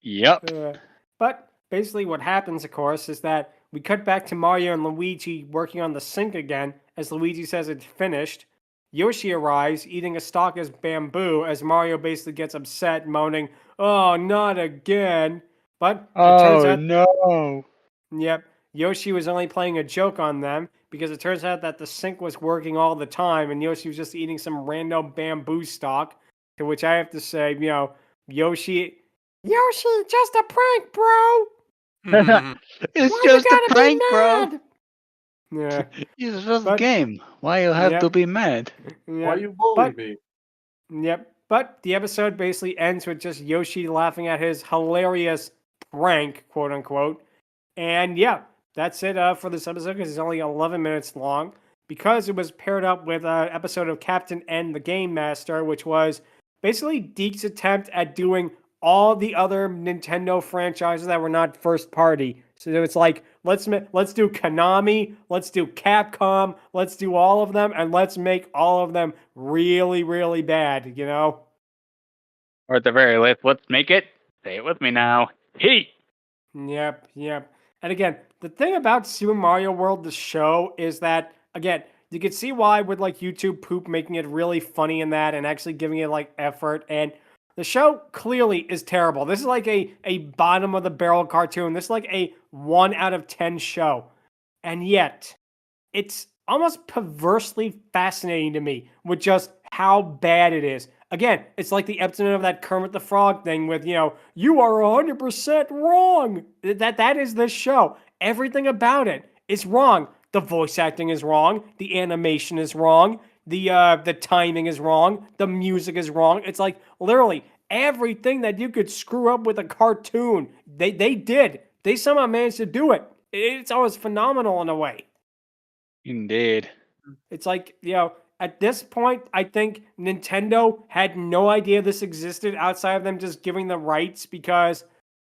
Yep. But basically, what happens, of course, is that we cut back to Mario and Luigi working on the sink again, as Luigi says it's finished. Yoshi arrives, eating a stalk as bamboo, as Mario basically gets upset, moaning, "Oh, not again!" But it turns out, no. yep, Yoshi was only playing a joke on them because it turns out that the sink was working all the time, and Yoshi was just eating some random bamboo stalk. To which I have to say, Yoshi, just a prank, bro. It's Why just you a gotta prank, be bro. mad? Yeah, It's just a But- game. Why you have Yep. to be mad? Why yeah. you bully But- me? Yep. But the episode basically ends with just Yoshi laughing at his hilarious prank, quote unquote. And yeah, that's it for this episode because it's only 11 minutes long. Because it was paired up with an episode of Captain N, the Game Master, which was basically Deke's attempt at doing all the other Nintendo franchises that were not first party. So it's like, let's do Konami, let's do Capcom, let's do all of them, and let's make all of them really, really bad, Or at the very least, let's make it. Say it with me now. Heat. Yep. And again, the thing about Super Mario World, the show, is that, again, you can see why with like YouTube poop making it really funny in that and actually giving it like effort. And the show clearly is terrible. This is like a bottom of the barrel cartoon. This is like a 1 out of 10 show. And yet, it's almost perversely fascinating to me with just how bad it is. Again, it's like the episode of that Kermit the Frog thing with, you are 100% wrong. That is this show. Everything about it is wrong. The voice acting is wrong. The animation is wrong. The timing is wrong. The music is wrong. It's like literally everything that you could screw up with a cartoon, they did. They somehow managed to do it. It's always phenomenal in a way. Indeed. It's like, at this point, I think Nintendo had no idea this existed outside of them just giving the rights, because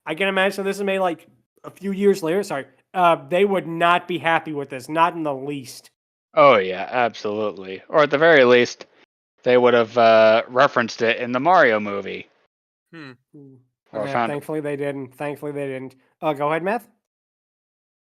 I can imagine this is made like a few years later. They would not be happy with this, not in the least. Oh yeah, absolutely. Or at the very least, they would have referenced it in the Mario movie. Or Yeah, found thankfully they didn't. Go ahead, Matt.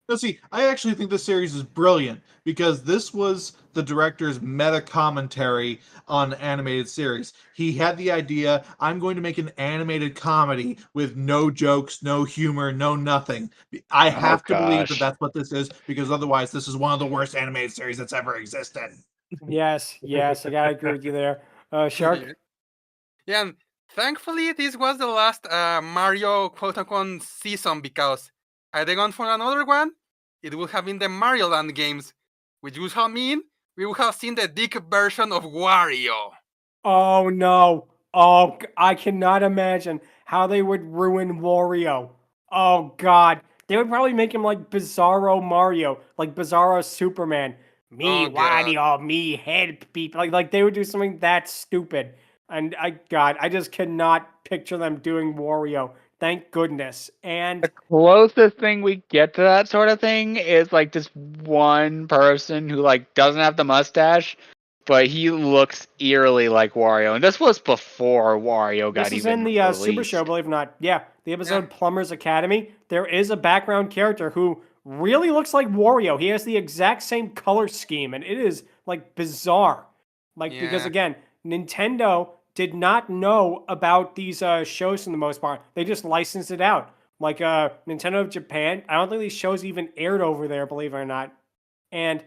No, see, I actually think this series is brilliant because this was the director's meta commentary on animated series. He had the idea, I'm going to make an animated comedy with no jokes, no humor, no nothing. I have to believe that gosh. that's what this is because otherwise this is one of the worst animated series that's ever existed. Yes, I gotta agree with you there. Shark? Yeah, and thankfully this was the last Mario quote unquote season because had they gone for another one, it would have been the Mario Land games, which would have mean we would have seen the dick version of Wario. Oh no. Oh, I cannot imagine how they would ruin Wario. Oh god. They would probably make him like Bizarro Mario, like Bizarro Superman. Me, Oh god. Wario, me, help people. Like they would do something that stupid. And I just cannot picture them doing Wario. Thank goodness. And The closest thing we get to that sort of thing is like this one person who like doesn't have the mustache, but he looks eerily like Wario. And this was before Wario got this is in even the Super Show, released. believe it or not. Yeah, the episode Yeah. Plumber's Academy. There is a background character who really looks like Wario. He has the exact same color scheme, and it is like bizarre. Like because Yeah. again, Nintendo did not know about these shows for the most part. They just licensed it out. Like Nintendo of Japan, I don't think these shows even aired over there, believe it or not. And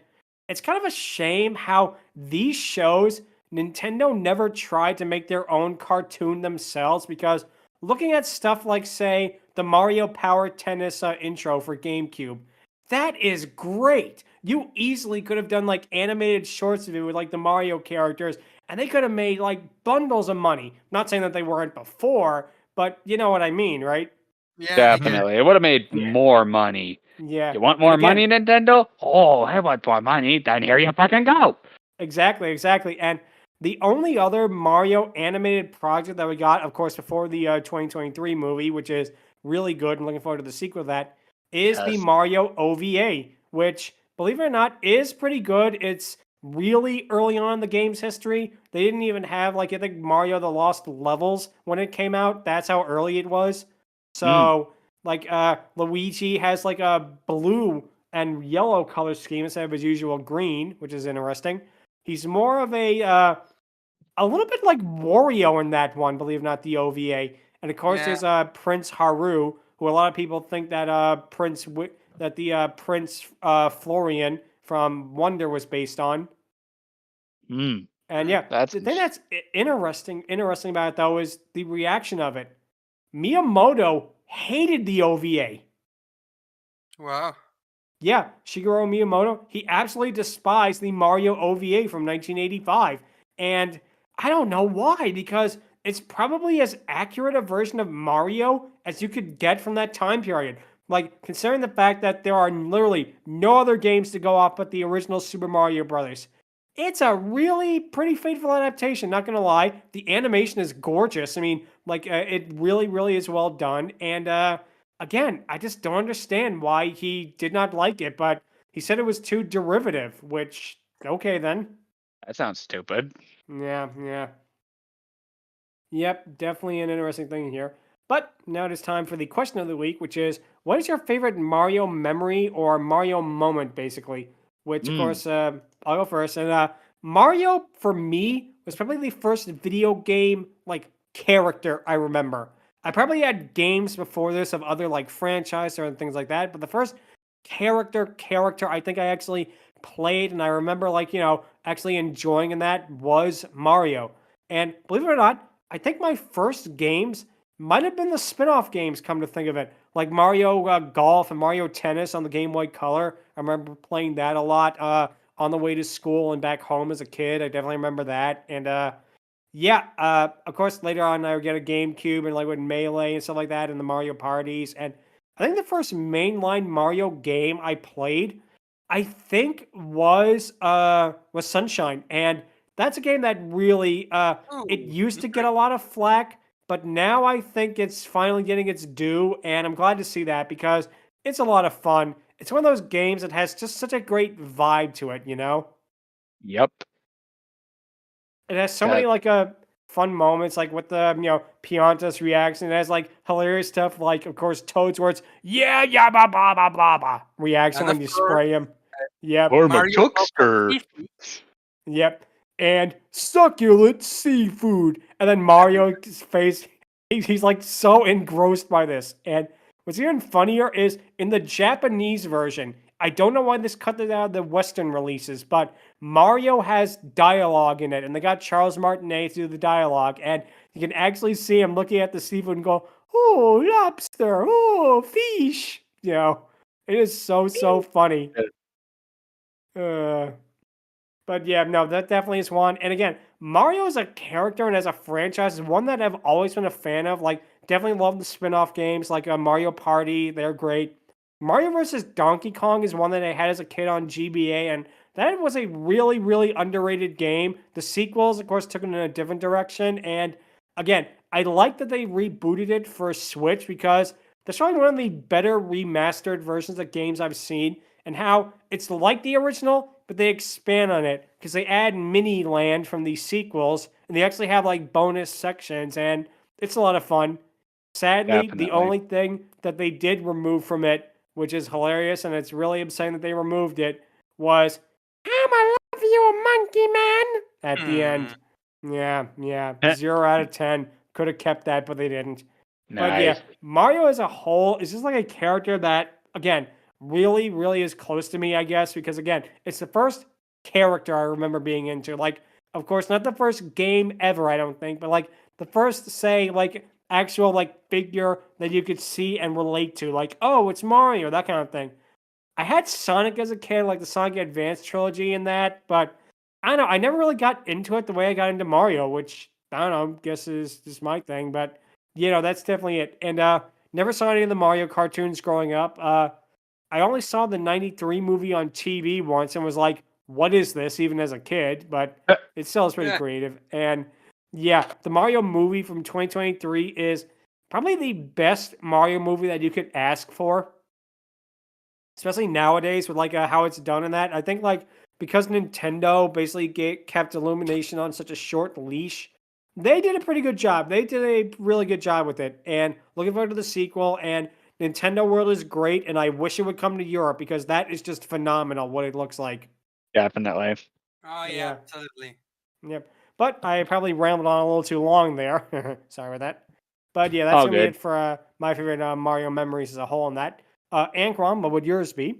it's kind of a shame how these shows, Nintendo never tried to make their own cartoon themselves because looking at stuff like, say, the Mario Power Tennis intro for GameCube, that is great. You easily could have done like animated shorts of it with like the Mario characters, and they could have made like bundles of money. Not saying that they weren't before, but you know what I mean, right? Yeah, I get it. Definitely. It would have made Yeah. more money. Yeah. You want And more again, money, Nintendo? Oh, I want more money. Then here you fucking go. exactly. And the only other Mario animated project that we got, of course, before the 2023 movie, which is really good and looking forward to the sequel of that, is the Yes. Mario OVA, which, believe it or not, is pretty good. It's really early on in the game's history. They didn't even have, like, I think Mario the Lost Levels when it came out. That's how early it was. So, like, Luigi has, like, a blue and yellow color scheme instead of his usual green, which is interesting. He's more of a little bit like Wario in that one, believe it or not, the OVA. And of course, Yeah. there's Prince Haru, who a lot of people think that Prince Florian from Wonder was based on. Mm. And yeah, That's the thing that's interesting about it though is the reaction of it. Miyamoto hated the OVA. Wow. Yeah, Shigeru Miyamoto, he absolutely despised the Mario OVA from 1985. And I don't know why, because it's probably as accurate a version of Mario as you could get from that time period. Like, considering the fact that there are literally no other games to go off but the original Super Mario Brothers. It's a really pretty faithful adaptation, not gonna lie. The animation is gorgeous. I mean, like, it really is well done. And, again, I just don't understand why he did not like it, but he said it was too derivative, which, okay then. That sounds stupid. Yeah. Yep, definitely an interesting thing here. But now it is time for the question of the week, which is what is your favorite Mario memory or Mario moment, basically? Which, of course, I'll go first. And Mario, for me, was probably the first video game, like, character I remember. I probably had games before this of other, like, franchise or things like that, but the first character I think I actually played and I remember, like, actually enjoying in that was Mario. And believe it or not, I think my first games might have been the spin-off games, come to think of it. Like Mario Golf and Mario Tennis on the Game Boy Color. I remember playing that a lot on the way to school and back home as a kid. I definitely remember that. And of course, later on, I would get a GameCube and like with Melee and stuff like that and the Mario parties. And I think the first mainline Mario game I played, I think was Sunshine. And that's a game that really it Ooh, used to get okay. a lot of flack, but now I think it's finally getting its due, and I'm glad to see that because it's a lot of fun. It's one of those games that has just such a great vibe to it, you know? Yep. It has so many That like fun moments, like with the Pianta's reaction. It has like hilarious stuff, like of course Toad's words, yeah, blah blah blah blah blah reaction And when of you course, spray him. Yep, Or Mario loves McCookster. seafood. yep, and succulent seafood, and then Mario's face. He's like so engrossed by this. And what's even funnier is in the Japanese version. I don't know why this cut it out of the Western releases, but Mario has dialogue in it, and they got Charles Martinet to do the dialogue, and you can actually see him looking at the seafood and go, "Oh, lobster! Oh, fish!" It is so funny. But yeah, no, that definitely is one. And again, Mario as a character and as a franchise is one that I've always been a fan of. Like, definitely love the spin-off games like Mario Party. They're great. Mario vs. Donkey Kong is one that I had as a kid on GBA, and that was a really, really underrated game. The sequels, of course, took it in a different direction. And again, I like that they rebooted it for Switch because that's probably one of the better remastered versions of games I've seen, and how it's like the original, but they expand on it because they add mini land from these sequels, and they actually have like bonus sections, and it's a lot of fun. Sadly, the Definitely. only thing that they did remove from it, which is hilarious, and it's really upsetting that they removed it, was "I'ma love you, monkey man" at the end. Yeah. 0 out of 10. Could have kept that, but they didn't. But yeah, Nice. Mario as a whole is just like a character that, again, really, really is close to me, I guess, because again, it's the first character I remember being into. Like, of course, not the first game ever, I don't think, but like the first, say, like actual like figure that you could see and relate to. Like, oh, it's Mario, that kind of thing. I had Sonic as a kid, like the Sonic Advance trilogy and that, but I don't know, I never really got into it the way I got into Mario, which I don't know, guess is just my thing, but that's definitely it. And never saw any of the Mario cartoons growing up. I only saw the 93 movie on TV once and was like, what is this, even as a kid? But it still is pretty Yeah. creative. And yeah, the Mario movie from 2023 is probably the best Mario movie that you could ask for, especially nowadays with like how it's done in that. I think like because Nintendo basically kept Illumination on such a short leash, they did a pretty good job. They did a really good job with it. And looking forward to the sequel. And Nintendo World is great, and I wish it would come to Europe because that is just phenomenal what it looks like. Definitely. Oh yeah, Yeah. absolutely. Yep. But I probably rambled on a little too long there. Sorry about that. But yeah, that's All going to be good. it for my favorite Mario memories as a whole on that. Angron, what would yours be?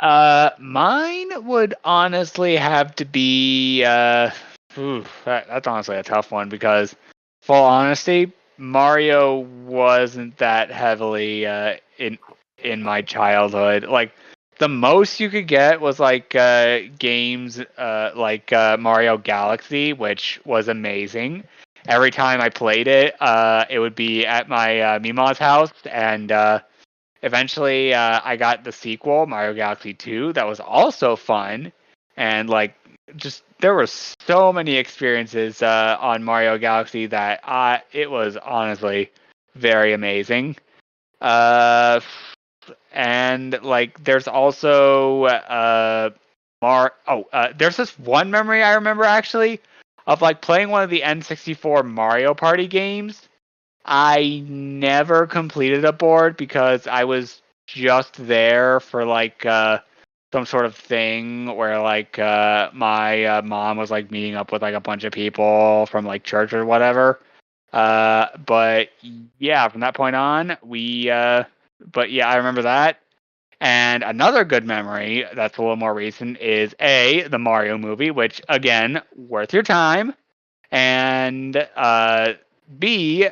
Mine would honestly have to be that's honestly a tough one because, full honesty, Mario wasn't that heavily in my childhood. Like the most you could get was like games like Mario Galaxy, which was amazing. Every time I played it, it would be at my Mima's house, and eventually, I got the sequel, Mario Galaxy 2, that was also fun, and like, just there were so many experiences on Mario Galaxy that it was honestly very amazing. And like, there's also there's this one memory I remember actually of like playing one of the N64 Mario Party games. I never completed a board because I was just there for like some sort of thing where like my mom was like meeting up with like a bunch of people from like church or whatever. But yeah, from that point on, but yeah, I remember that. And another good memory that's a little more recent is the Mario movie, which again, worth your time, and B,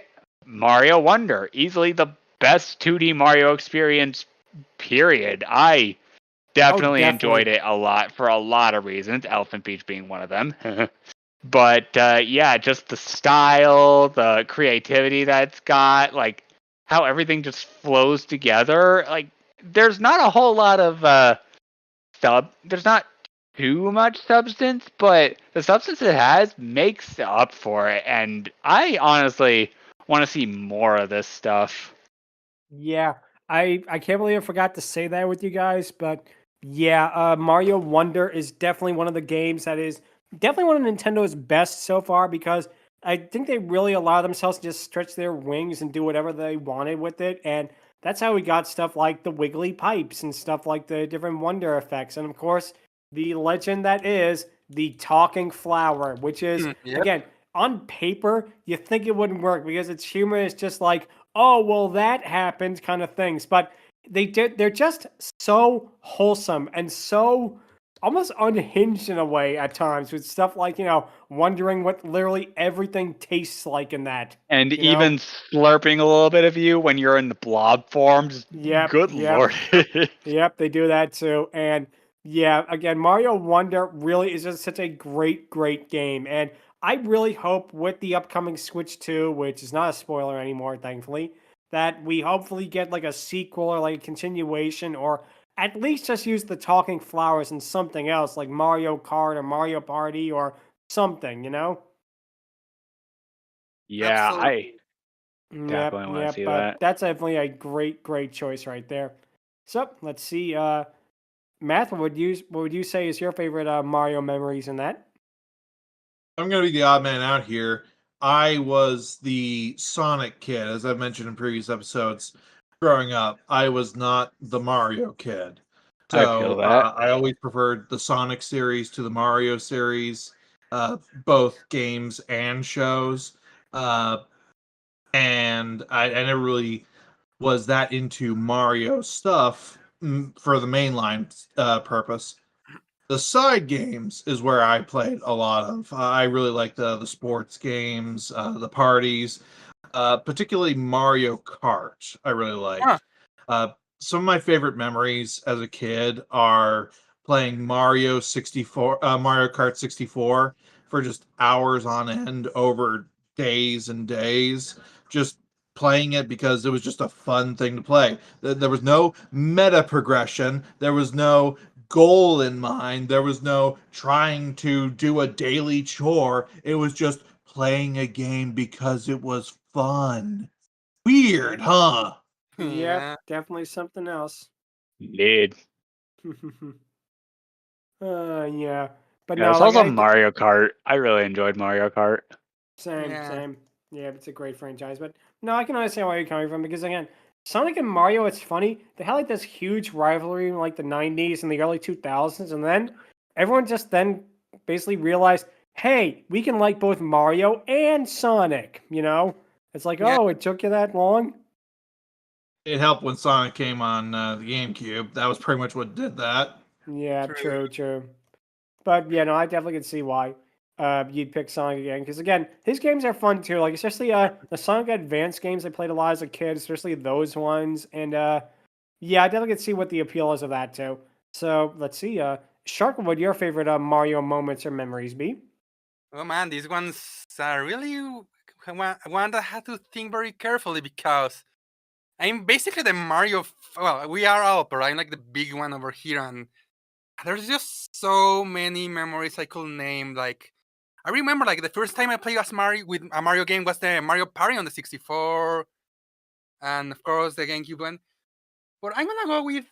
Mario Wonder, easily the best 2D Mario experience, period. I definitely enjoyed it a lot for a lot of reasons, Elephant Beach being one of them. But yeah, just the style, the creativity that it's got, like how everything just flows together. Like there's not a whole lot of there's not too much substance, but the substance it has makes up for it, and I honestly want to see more of this stuff. Yeah, I can't believe I forgot to say that with you guys, but yeah, Mario Wonder is definitely one of the games that is definitely one of Nintendo's best so far because I think they really allow themselves to just stretch their wings and do whatever they wanted with it. And that's how we got stuff like the wiggly pipes and stuff like the different wonder effects. And of course, the legend that is the talking flower, which is, Yep. again, on paper, you think it wouldn't work because its humor is just like, oh, well, that happened kind of things. But they're just so wholesome and so almost unhinged in a way at times with stuff like, wondering what literally everything tastes like in that. And You know? even slurping a little bit of you when you're in the blob forms. Yep, Good yep. lord. Yep, they do that too. And yeah, again, Mario Wonder really is just such a great, great game. And I really hope with the upcoming Switch 2, which is not a spoiler anymore, thankfully, that we hopefully get like a sequel or like a continuation or at least just use the talking flowers in something else like Mario Kart or Mario Party or something, Yeah, I Yep, definitely want to yep, see but that. that's definitely a great, great choice right there. So let's see. Matt, what would you say is your favorite Mario memories in that? I'm going to be the odd man out here. I was the Sonic kid, as I've mentioned in previous episodes. Growing up, I was not the Mario kid. I feel So that. I always preferred the Sonic series to the Mario series, both games and shows. Uh, and I never really was that into Mario stuff for the mainline purpose. The side games is where I played a lot of. I really like the sports games, the parties, particularly Mario Kart. I really Huh. liked. Uh, some of my favorite memories as a kid are playing Mario Kart 64 for just hours on end over days and days. Just playing it because it was just a fun thing to play. There was no meta progression. There was no goal in mind. There was no trying to do a daily chore. It was just playing a game because it was fun. Weird, huh? Yep, Yeah. definitely something else. Indeed. Yeah, but Yeah, no, there's like also Mario Kart. I really enjoyed Mario Kart. same, Yeah. same. Yeah, it's a great franchise. But no, I can understand where you're coming from because again, Sonic and Mario, it's funny. They had like this huge rivalry in like the 90s and the early 2000s, and then everyone just then basically realized, hey, we can like both Mario and Sonic, It's like, Yeah. oh, it took you that long? It helped when Sonic came on the GameCube. That was pretty much what did that. Yeah, True. true. But yeah, no, I definitely can see why you'd pick Sonic again. Because again, his games are fun too. Like especially the Sonic Advance games I played a lot as a kid, especially those ones. And yeah, I definitely can see what the appeal is of that too. So let's see. Shark, what would your favorite Mario moments or memories be? Oh man, these ones are really one that I had to think very carefully because I'm basically the Mario. Well, we are all, but I'm like the big one over here, and there's just so many memories I could name. Like I remember, like the first time I played as Mario with a Mario game was the Mario Party on the 64, and of course the GameCube one. But I'm gonna go with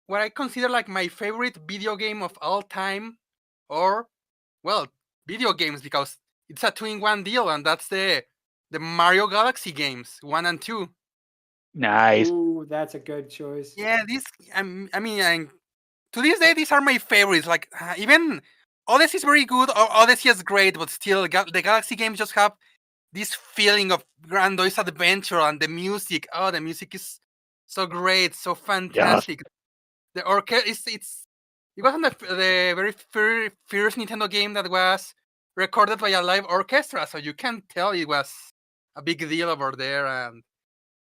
what I consider like my favorite video game of all time, or well, video games because it's a two-in-one deal, and that's the Mario Galaxy games 1 and 2. Nice. Ooh, that's a good choice. Yeah, I mean, to this day, these are my favorites. Like even Odyssey is very good, or Odyssey is great, but still, the Galaxy games just have this feeling of grandiose adventure and the music. Oh, the music is so great, so Yes. fantastic. The orchestra it wasn't the very first Nintendo game that was recorded by a live orchestra, so you can tell it was a big deal over there. And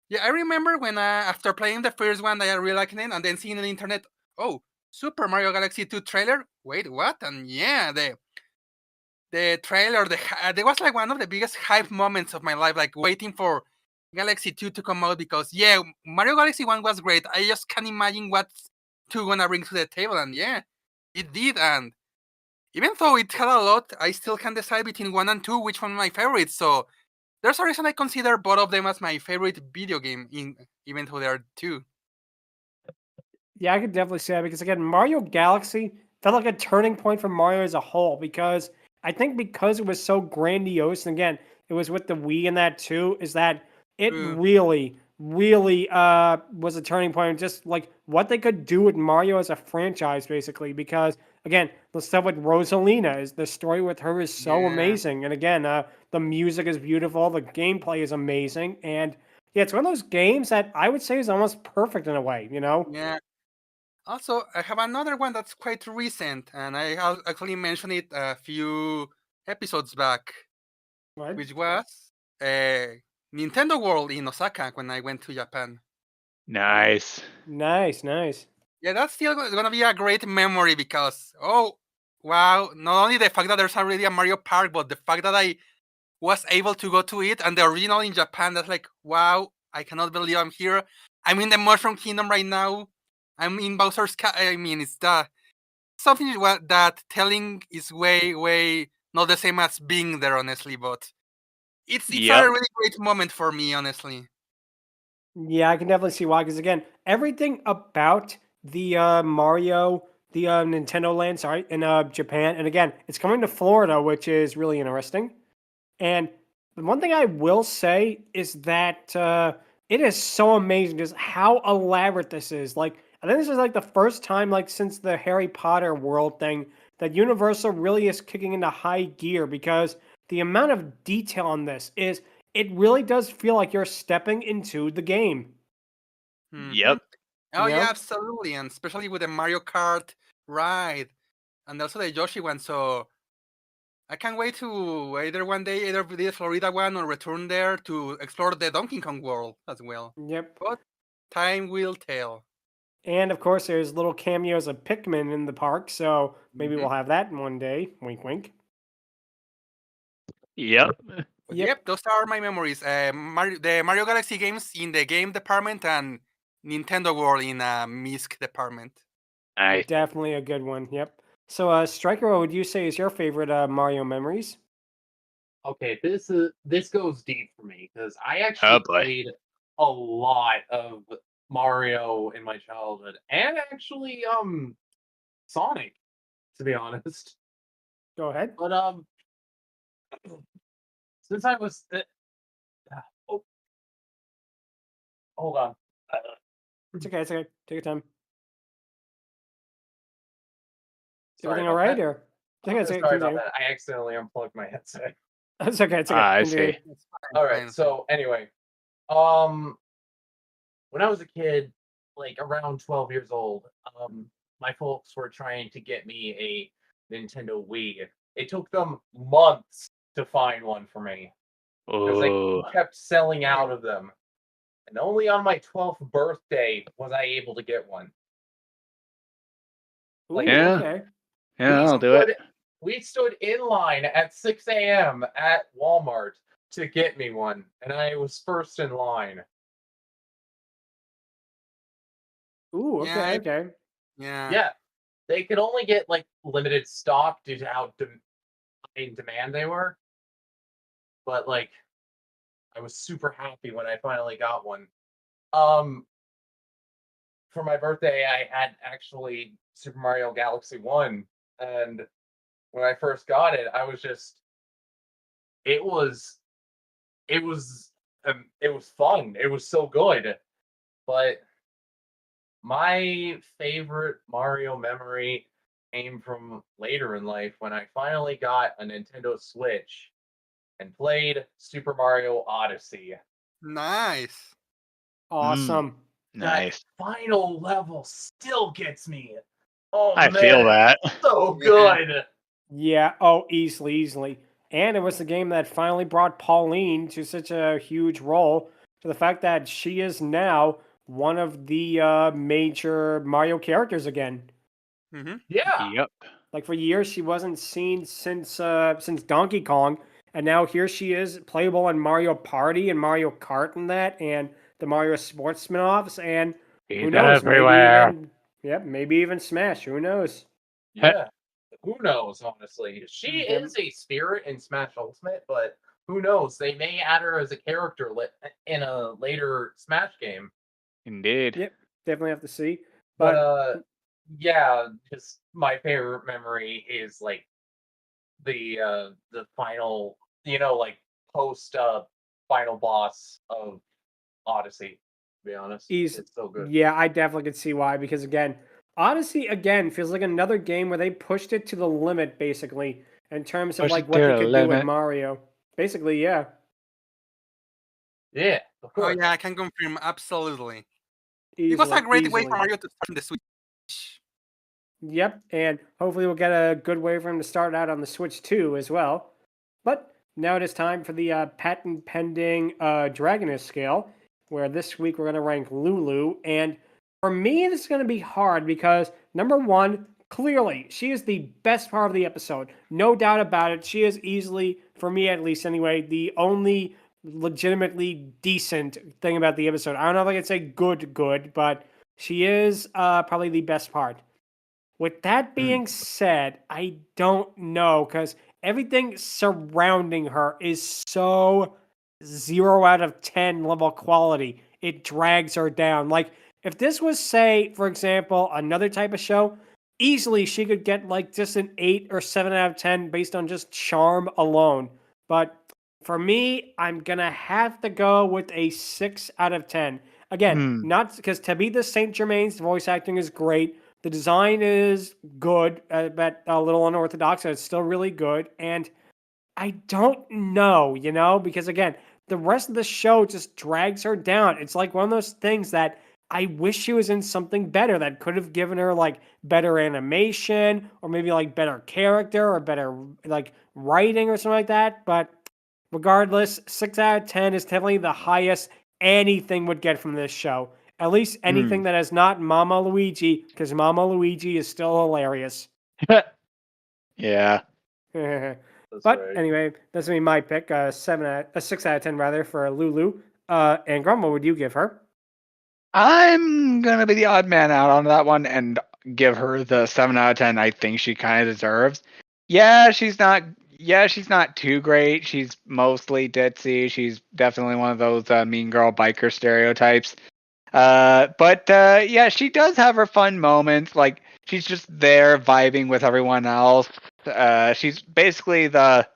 yeah, I remember when after playing the first one, I really liked it, and then seeing on the internet, oh, Super Mario Galaxy 2 trailer. Wait, what? And yeah, the trailer, there was like one of the biggest hype moments of my life, like waiting for Galaxy 2 to come out because yeah, Mario Galaxy 1 was great. I just can't imagine what 2 gonna bring to the table, and yeah, it did. And even though it had a lot, I still can't decide between 1 and 2 which one my favorites. So there's a reason I consider both of them as my favorite video game, even though there are two. Yeah, I could definitely say that because again, Mario Galaxy felt like a turning point for Mario as a whole because I think because it was so grandiose, and again, it was with the Wii and that too, is that it Mm. really, really was a turning point. Just like what they could do with Mario as a franchise, basically. Because again, the stuff with Rosalina is the story with her is so Yeah. amazing, and again, the music is beautiful, the gameplay is amazing, and yeah, it's one of those games that I would say is almost perfect in a way. You know? Yeah. Also, I have another one that's quite recent, and I actually mentioned it a few episodes back, What? which was Nintendo World in Osaka when I went to Japan. Nice. Nice, nice. Yeah, that's still gonna be a great memory because, oh, wow, not only the fact that there's already a Mario Park, but the fact that I was able to go to it and the original in Japan, that's like, wow, I cannot believe I'm here. I'm in the Mushroom Kingdom right now. I'm in Bowser's I mean, it's something that telling is way, way not the same as being there, honestly, but it's Yep. a really great moment for me, honestly. Yeah, I can definitely see why. Because again, everything about the Mario, the Nintendo Land, sorry, in Japan, and again, it's coming to Florida, which is really interesting. And the one thing I will say is that it is so amazing just how elaborate this is. Like, I think this is like the first time, like since the Harry Potter world thing, that Universal really is kicking into high gear because the amount of detail on this is it really does feel like you're stepping into the game. Yep. Oh, You yeah, know? absolutely. And especially with the Mario Kart ride and also the Yoshi one. So I can't wait to either one day either do the Florida one or return there to explore the Donkey Kong world as well. Yep. But time will tell. And of course, there's little cameos of Pikmin in the park, so maybe Mhm. we'll have that one day. Wink, wink. Yep. But Yep. yep, those are my memories. The Mario Galaxy games in the game department and Nintendo World in a MISC department. Nice. Definitely a good one. Yep. So, Striker, what would you say is your favorite Mario memories? Okay, this goes deep for me because I actually boy. played a lot of Mario in my childhood, and actually Sonic, to be honest. Go ahead. But since I was oh, hold on. It's okay. It's okay. Take your time. Is Sorry everything all about right? that. Or it's okay. It's okay. Sorry about Continue. that. I accidentally unplugged my headset. It's okay. It's okay. I Continue. see. It's fine, All fine. right. So anyway, when I was a kid, like around 12 years old, my folks were trying to get me a Nintendo Wii. It took them months to find one for me because they Oh. kept selling out of them. And only on my 12th birthday was I able to get one. Ooh, Yeah. okay. Yeah, I'll do it. We stood in line at 6 a.m. at Walmart to get me one, and I was first in line. Ooh, Yeah, okay. Okay. Yeah. Yeah, they could only get like limited stock due to how in demand they were. But like, I was super happy when I finally got one. Um, for my birthday, I had actually Super Mario Galaxy 1, and when I first got it, I was just it was it was it was fun. It was so good. But my favorite Mario memory came from later in life when I finally got a Nintendo Switch and played Super Mario Odyssey. Nice. Awesome. Nice. That final level still gets me. Oh I man, feel that. so Yeah. good. Yeah. Oh, easily, easily. And it was the game that finally brought Pauline to such a huge role to the fact that she is now one of the major Mario characters again. Mm-hmm. Yeah, Yep. Like for years, she wasn't seen since Donkey Kong, and now here she is, playable in Mario Party and Mario Kart and that, and the Mario Sports spin-offs, and who He's knows, everywhere. maybe even Smash. Who knows? yeah. Who knows? Honestly, she Yep. is a spirit in Smash Ultimate, but who knows? They may add her as a character in a later Smash game. Indeed. Yep, definitely have to see. But But yeah, just my favorite memory is like the final, like post final boss of Odyssey. To be honest, it's so good. Yeah, I definitely could see why, because again, Odyssey again feels like another game where they pushed it to the limit, basically, in terms of Push like it what to they the could do with limit. Mario. Basically, yeah. Yeah, of Oh course. yeah, I can confirm absolutely. It was Easily, a great way easily. for Mario to start on the Switch. Yep, and hopefully we'll get a good way for him to start out on the Switch too as well. But now it is time for the patent pending Dragoness Scale, where this week we're going to rank Lulu. And for me, this is going to be hard because, number one, clearly, she is the best part of the episode. No doubt about it. She is easily, for me at least anyway, the only legitimately decent thing about the episode. I don't know if I can say good, but she is probably the best part. With that being said, I don't know because everything surrounding her is so 0 out of 10 level quality. It drags her down. Like, if this was, say, for example, another type of show, easily she could get like just an 8 or 7 out of 10 based on just charm alone. But for me, I'm going to have to go with a 6 out of 10. Again, not because Tabitha St. Germain's voice acting is great. The design is good, but a little unorthodox, and it's still really good. And I don't know, because again, the rest of the show just drags her down. It's like one of those things that I wish she was in something better that could have given her like better animation or maybe like better character or better like writing or something like that. But regardless, 6 out of 10 is definitely the highest anything would get from this show. At least anything that is not Mama Luigi, because Mama Luigi is still hilarious. Yeah. That's But right. anyway, that's gonna be my pick. A 6 out of 10 rather for Lulu. Angron, what would you give her? I'm gonna be the odd man out on that one and give her the 7 out of 10 I think she kind of deserves. Yeah, she's not too great. She's mostly ditzy. She's definitely one of those mean girl biker stereotypes. But yeah, she does have her fun moments. Like, she's just there vibing with everyone else. She's basically the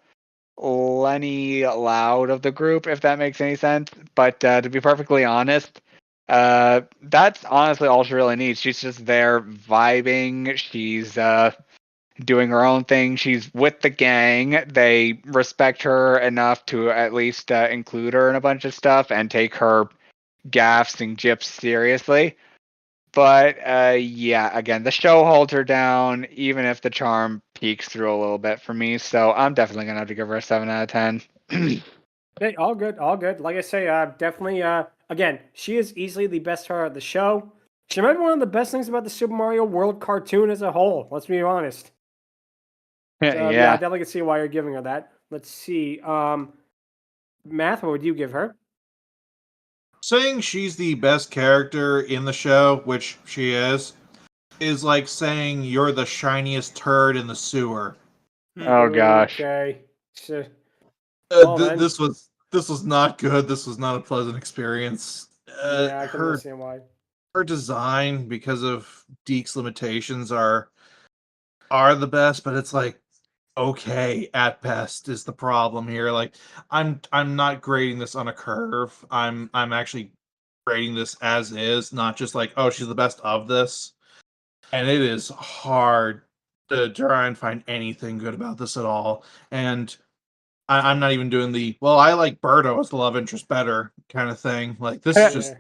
Lenny Loud of the group, if that makes any sense. But to be perfectly honest, that's honestly all she really needs. She's just there vibing. She's doing her own thing. She's with the gang. They respect her enough to at least include her in a bunch of stuff and take her gaffes and gyps seriously. But yeah, again, the show holds her down, even if the charm peaks through a little bit for me. So I'm definitely gonna have to give her a 7 out of 10. Hey, all good, all good. Like I say, definitely. Again, she is easily the best part of the show. She might be one of the best things about the Super Mario World cartoon as a whole. Let's be honest. So, yeah, I Yeah. definitely can see why you're giving her that. Let's see. Math, what would you give her? Saying she's the best character in the show, which she is like saying you're the shiniest turd in the sewer. Oh gosh. Okay. So, This was not good. This was not a pleasant experience. yeah, I can Her understand why. design, because of Deke's limitations, are the best, but it's like okay at best is the problem here. Like, I'm not grading this on a curve. I'm actually grading this as is, not just like, oh, she's the best of this. And it is hard to try and find anything good about this at all. And I'm not even doing the, well, I like Birdo as the love interest better kind of thing. Like, this is just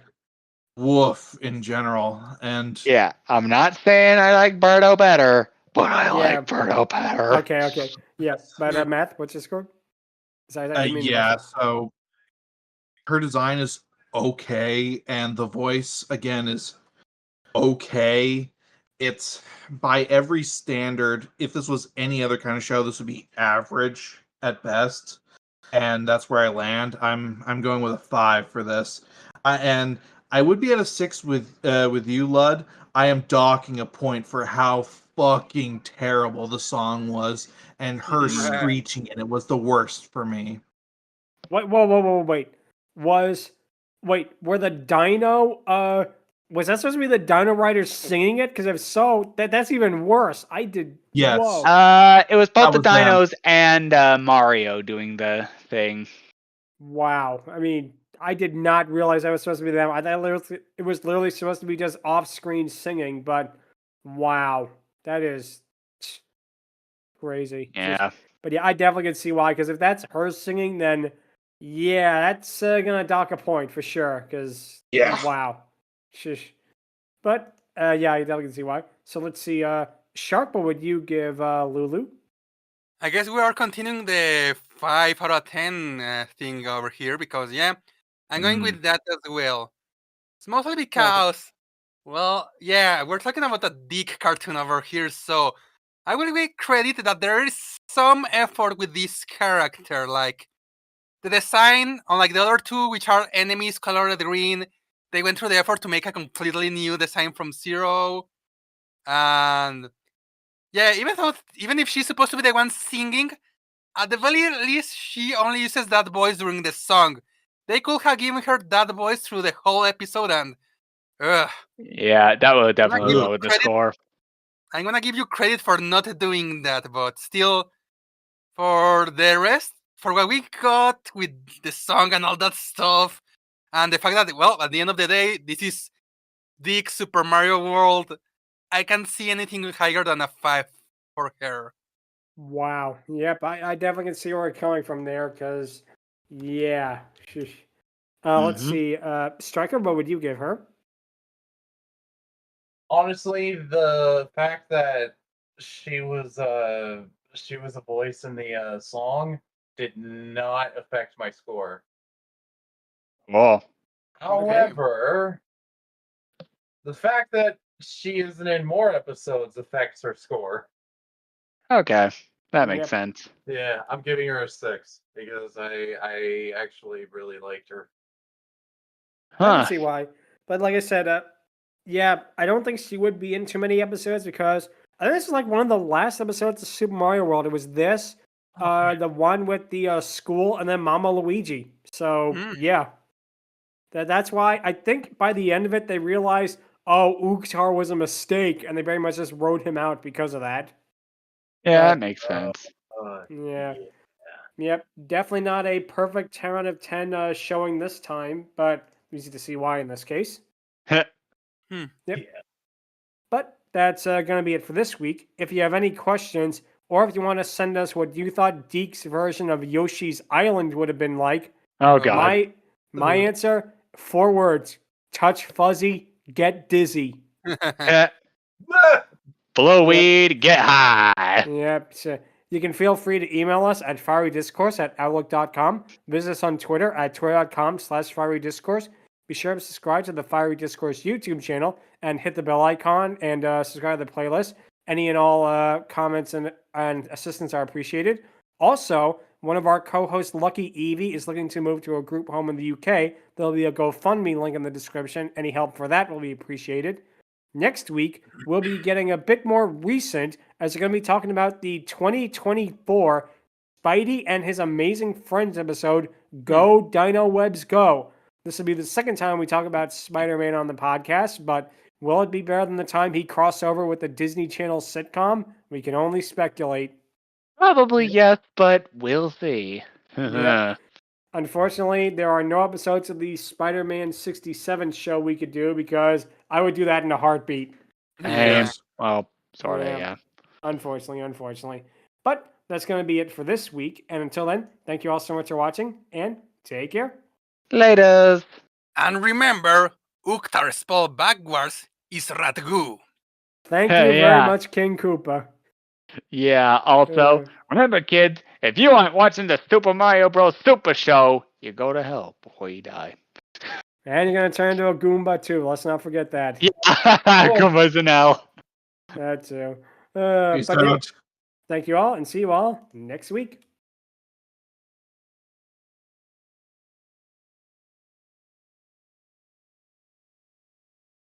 woof in general. And Yeah, I'm not saying I like Birdo better, but I Yeah. like Birdo better. Okay. Yeah, but Math, what's your score? Sorry, I didn't mean to yeah, rush you. so her design is okay, and the voice again is okay. It's by every standard. If this was any other kind of show, this would be average at best, and that's where I land. I'm going with a 5 for this, and I would be at a 6 with you, Lud. I am docking a point for how fucking terrible the song was, and her screeching in it was the worst for me. Wait, whoa, wait. Were the Dino, was that supposed to be the Dino Riders singing it? Because if so, that's even worse. Yes. Whoa. It was both That the was them. dinos and Mario doing the thing. Wow. I mean, I did not realize I was supposed to be that. I thought it was literally supposed to be just off-screen singing, but wow, that is crazy. Yeah. But yeah, I definitely can see why. Because if that's her singing, then yeah, that's gonna dock a point for sure. Because Yeah. wow, shish. But yeah, I definitely can see why. So let's see. Sharp, what would you give Lulu? I guess we are continuing the 5 out of 10 thing over here because, yeah, I'm going with that as well. It's mostly because, well, yeah, we're talking about a dick cartoon over here, so I will give credit that there is some effort with this character. Like, the design, unlike the other two, which are enemies colored green, they went through the effort to make a completely new design from zero. And yeah, even if she's supposed to be the one singing, at the very least, she only uses that voice during the song. They could have given her that voice through the whole episode, and Yeah, that would I'm gonna definitely give you lower the credit. score. I'm gonna give you credit for not doing that, but still, for the rest, for what we got with the song and all that stuff, and the fact that, well, at the end of the day, this is Dick Super Mario World, I can't see anything higher than a 5 for her. Wow. Yep, I definitely can see where we're coming from there. Because yeah, sheesh. Let's Mhm. see. Stryker, what would you give her? Honestly, the fact that she was a voice in the song did not affect my score. Whoa. However, the fact that she isn't in more episodes affects her score. Okay, that makes Yep. sense. Yeah, I'm giving her a 6 because I actually really liked her. I can Huh. see why. But like I said, yeah, I don't think she would be in too many episodes because I think this is like one of the last episodes of Super Mario World. It was this, the one with the school, and then Mama Luigi. So yeah, that's why I think by the end of it they realized, oh, Uktar was a mistake, and they very much just wrote him out because of that. Yeah, that But makes sense. yeah. Yep, definitely not a perfect 10 out of 10 showing this time, but easy to see why in this case. Yep. Yeah. But that's going to be it for this week. If you have any questions, or if you want to send us what you thought Deke's version of Yoshi's Island would have been like, Oh god. my answer, 4 words: touch fuzzy, get dizzy. Eh, blow weed, get high. Yep. So you can feel free to email us at fierydiscourse@outlook.com. Visit us on Twitter at twitter.com/fierydiscourse. Be sure to subscribe to the Fiery Discourse YouTube channel and hit the bell icon and subscribe to the playlist. Any and all comments and assistance are appreciated. Also, one of our co-hosts, Lucky Evie, is looking to move to a group home in the UK. There'll be a GoFundMe link in the description. Any help for that will be appreciated. Next week, we'll be getting a bit more recent as we're going to be talking about the 2024 Spidey and His Amazing Friends episode, Go Dino Webs Go. This will be the second time we talk about Spider-Man on the podcast, but will it be better than the time he crossed over with the Disney Channel sitcom? We can only speculate. Probably yes, but we'll see. Yep. Unfortunately, there are no episodes of the Spider-Man 67 show we could do because I would do that in a heartbeat. Hey, well, sort of, Yeah. yeah. Unfortunately. But that's going to be it for this week. And until then, thank you all so much for watching and take care. Laters. And remember, Uktar spelled backwards is Ratgoo. Thank you very Yeah. much, King Koopa. Yeah, also, remember kids, if you aren't watching the Super Mario Bros. Super Show, you go to hell before you die. And you're going to turn into a Goomba too. Let's not forget that. Yeah, Goombas and hell. That too. Peace But yeah, out. thank you all and see you all next week.